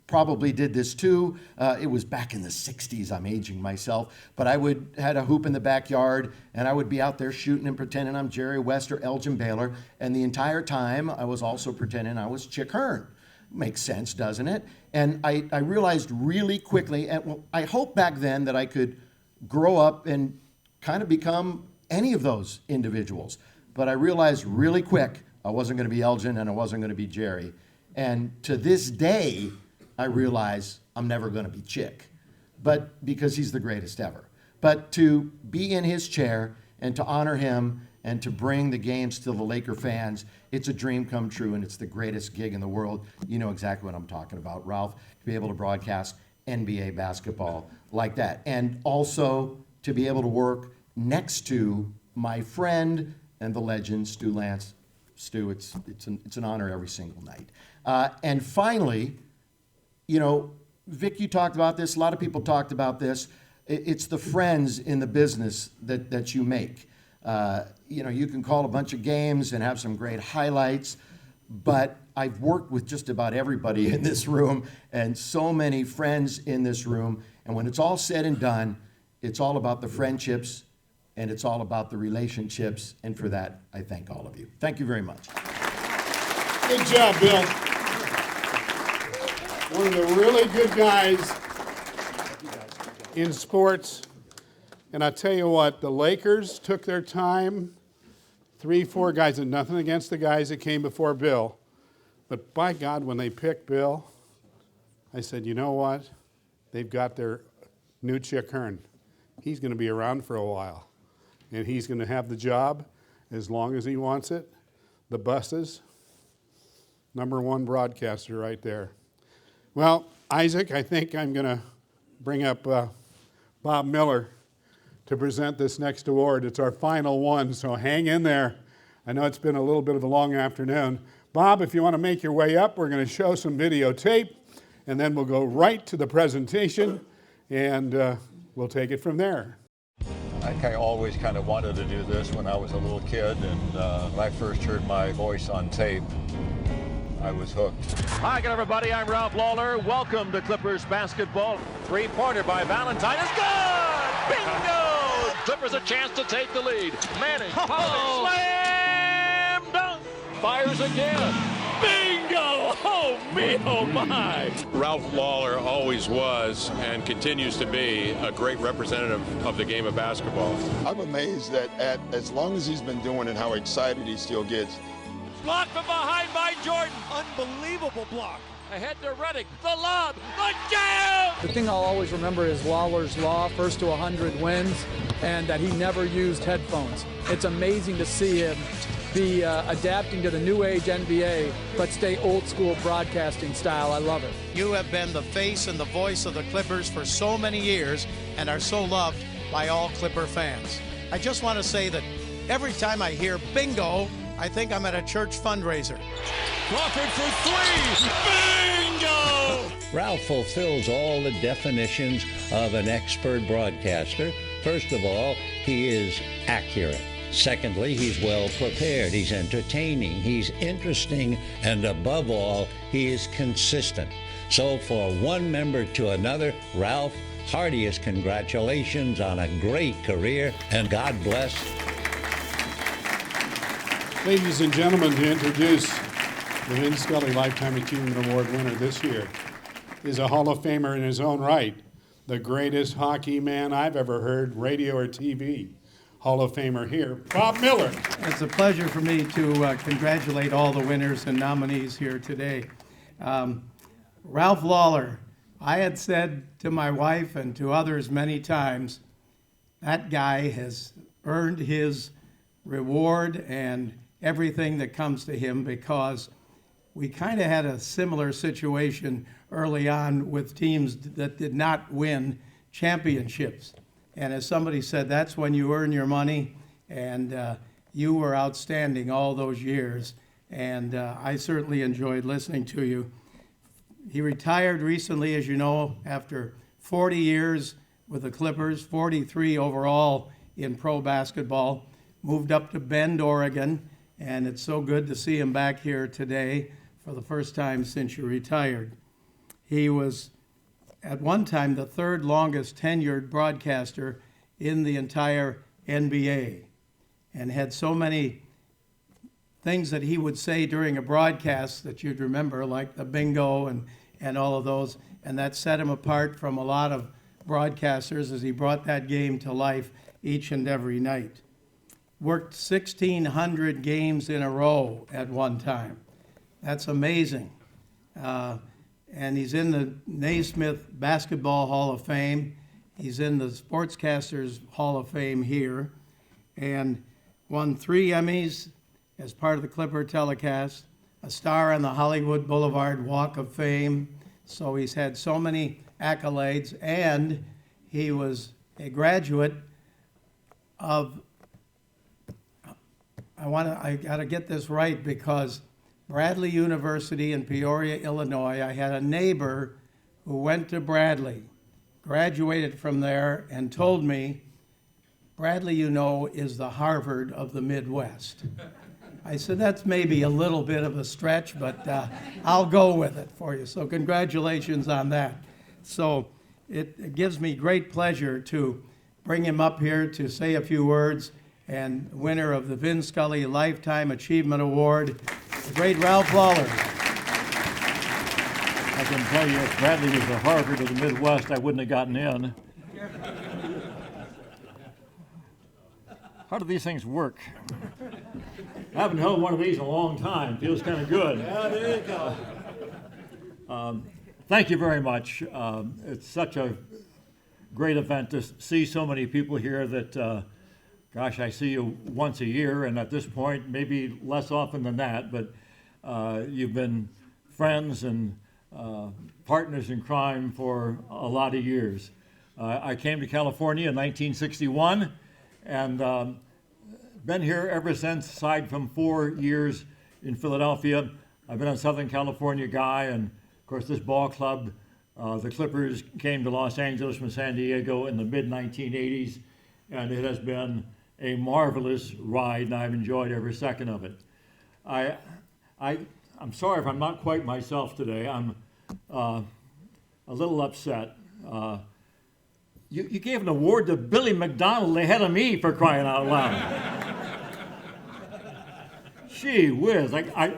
probably did this too. It was back in the 60s, I'm aging myself, but I had a hoop in the backyard, and I would be out there shooting and pretending I'm Jerry West or Elgin Baylor, and the entire time I was also pretending I was Chick Hearn. Makes sense, doesn't it? And I realized really quickly, and I hoped back then that I could grow up and kind of become any of those individuals. But I realized really quick I wasn't going to be Elgin and I wasn't going to be Jerry. And to this day, I realize I'm never going to be Chick, but because he's the greatest ever. But to be in his chair and to honor him and to bring the games to the Laker fans, it's a dream come true, and it's the greatest gig in the world. You know exactly what I'm talking about, Ralph, to be able to broadcast NBA basketball like that. And also to be able to work next to my friend and the legend, Stu Lance. Stu, it's an honor every single night. And finally, you know, Vic, you talked about this. A lot of people talked about this. It's the friends in the business that you make. You know, you can call a bunch of games and have some great highlights, but I've worked with just about everybody in this room and so many friends in this room. And when it's all said and done, it's all about the friendships and it's all about the relationships. And for that, I thank all of you. Thank you very much. Good job, Bill. One of the really good guys in sports. And I tell you what, the Lakers took their time. 3, 4 guys, and nothing against the guys that came before Bill. But by God, when they picked Bill, I said, you know what? They've got their new Chick Hearn. He's going to be around for a while. And he's going to have the job as long as he wants it. The buses, #1 broadcaster right there. Well, Isaac, I think I'm going to bring up Bob Miller to present this next award. It's our final one, so hang in there. I know it's been a little bit of a long afternoon. Bob, if you want to make your way up, we're going to show some videotape, and then we'll go right to the presentation, and we'll take it from there. I always kind of wanted to do this when I was a little kid, and when I first heard my voice on tape, I was hooked. Hi again, everybody. I'm Ralph Lawler. Welcome to Clippers basketball. Three-pointer by Valentine is good! Bingo! Clippers a chance to take the lead. Manning, slam dunk! Fires again. Bingo! Oh, me, oh, my! Ralph Lawler always was and continues to be a great representative of the game of basketball. I'm amazed that as long as he's been doing it, how excited he still gets. Blocked from behind by Jordan. Unbelievable block. Ahead to Reddick. The lob. The jam! The thing I'll always remember is Lawler's Law, first to 100 wins, and that he never used headphones. It's amazing to see him be adapting to the new age NBA, but stay old school broadcasting style. I love it. You have been the face and the voice of the Clippers for so many years and are so loved by all Clipper fans. I just want to say that every time I hear bingo, I think I'm at a church fundraiser. Crawford for three. Bingo! Ralph fulfills all the definitions of an expert broadcaster. First of all, he is accurate. Secondly, he's well prepared. He's entertaining. He's interesting. And above all, he is consistent. So for one member to another, Ralph, heartiest congratulations on a great career, and God bless. Ladies and gentlemen, to introduce the Vin Scully Lifetime Achievement Award winner this year is a Hall of Famer in his own right, the greatest hockey man I've ever heard, radio or TV. Hall of Famer here, Bob Miller. It's a pleasure for me to congratulate all the winners and nominees here today. Ralph Lawler, I had said to my wife and to others many times, that guy has earned his reward and everything that comes to him, because we kind of had a similar situation early on with teams that did not win championships. And as somebody said, that's when you earn your money, and you were outstanding all those years. And I certainly enjoyed listening to you. He retired recently, as you know, after 40 years with the Clippers, 43 overall in pro basketball. Moved up to Bend, Oregon, and it's so good to see him back here today for the first time since you retired. He was at one time the third longest tenured broadcaster in the entire NBA, and had so many things that he would say during a broadcast that you'd remember, like the bingo and all of those, and that set him apart from a lot of broadcasters as he brought that game to life each and every night. Worked 1,600 games in a row at one time. That's amazing. And he's in the Naismith Basketball Hall of Fame. He's in the Sportscasters Hall of Fame here, and won 3 Emmys as part of the Clipper telecast, a star on the Hollywood Boulevard Walk of Fame. So he's had so many accolades, and he was a graduate of, I got to get this right, because Bradley University in Peoria, Illinois, I had a neighbor who went to Bradley, graduated from there, and told me, Bradley, you know, is the Harvard of the Midwest. I said, that's maybe a little bit of a stretch, but I'll go with it for you. So congratulations on that. So it gives me great pleasure to bring him up here to say a few words, and winner of the Vin Scully Lifetime Achievement Award, the great Ralph Lawler. I can tell you, if Bradley was the Harvard of the Midwest, I wouldn't have gotten in. How do these things work? I haven't held one of these in a long time. Feels kind of good. Yeah, there you go. Thank you very much. It's such a great event to see so many people here that, gosh, I see you once a year, and at this point, maybe less often than that, but you've been friends and partners in crime for a lot of years. I came to California in 1961, and been here ever since, aside from 4 years in Philadelphia. I've been a Southern California guy, and of course this ball club, the Clippers, came to Los Angeles from San Diego in the mid-1980s, and it has been a marvelous ride, and I've enjoyed every second of it. I'm sorry if I'm not quite myself today. I'm a little upset. You gave an award to Billy McDonald ahead of me, for crying out loud. Gee whiz,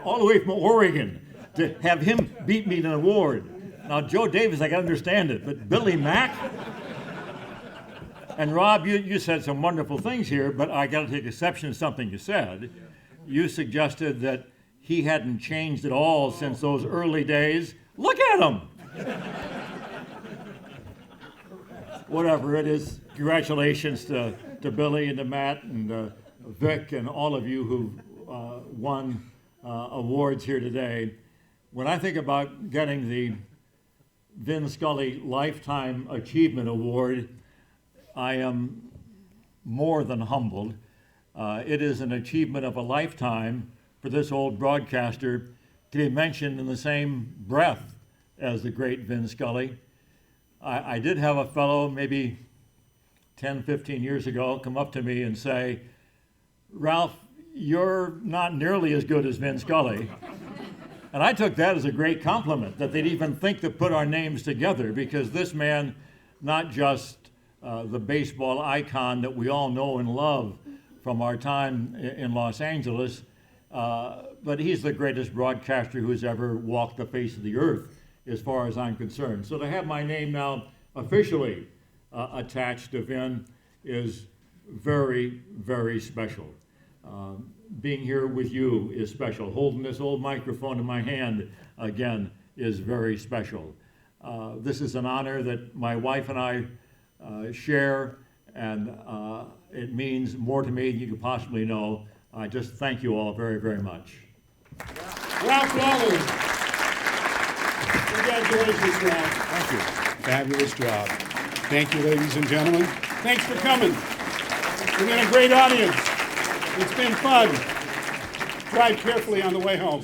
all the way from Oregon to have him beat me to an award. Now, Joe Davis, I can understand it, but Billy Mack? And Rob, you said some wonderful things here, but I got to take exception to something you said. You suggested that he hadn't changed at all since those early days. Look at him! Whatever it is, congratulations to Billy and to Matt and Vic and all of you who won awards here today. When I think about getting the Vin Scully Lifetime Achievement Award, I am more than humbled. It is an achievement of a lifetime for this old broadcaster to be mentioned in the same breath as the great Vin Scully. I did have a fellow maybe 10, 15 years ago come up to me and say, Ralph, you're not nearly as good as Vin Scully. And I took that as a great compliment, that they'd even think to put our names together, because this man, not just the baseball icon that we all know and love from our time in Los Angeles, but he's the greatest broadcaster who's ever walked the face of the earth, as far as I'm concerned. So to have my name now officially attached to Vin is very, very special. Being here with you is special. Holding this old microphone in my hand again is very special. This is an honor that my wife and I share, and it means more to me than you could possibly know. I just thank you all very, very much. Ralph Waller. Congratulations, Ralph. Thank you. Fabulous job. Thank you, ladies and gentlemen. Thanks for coming. We've been a great audience. It's been fun. Drive carefully on the way home.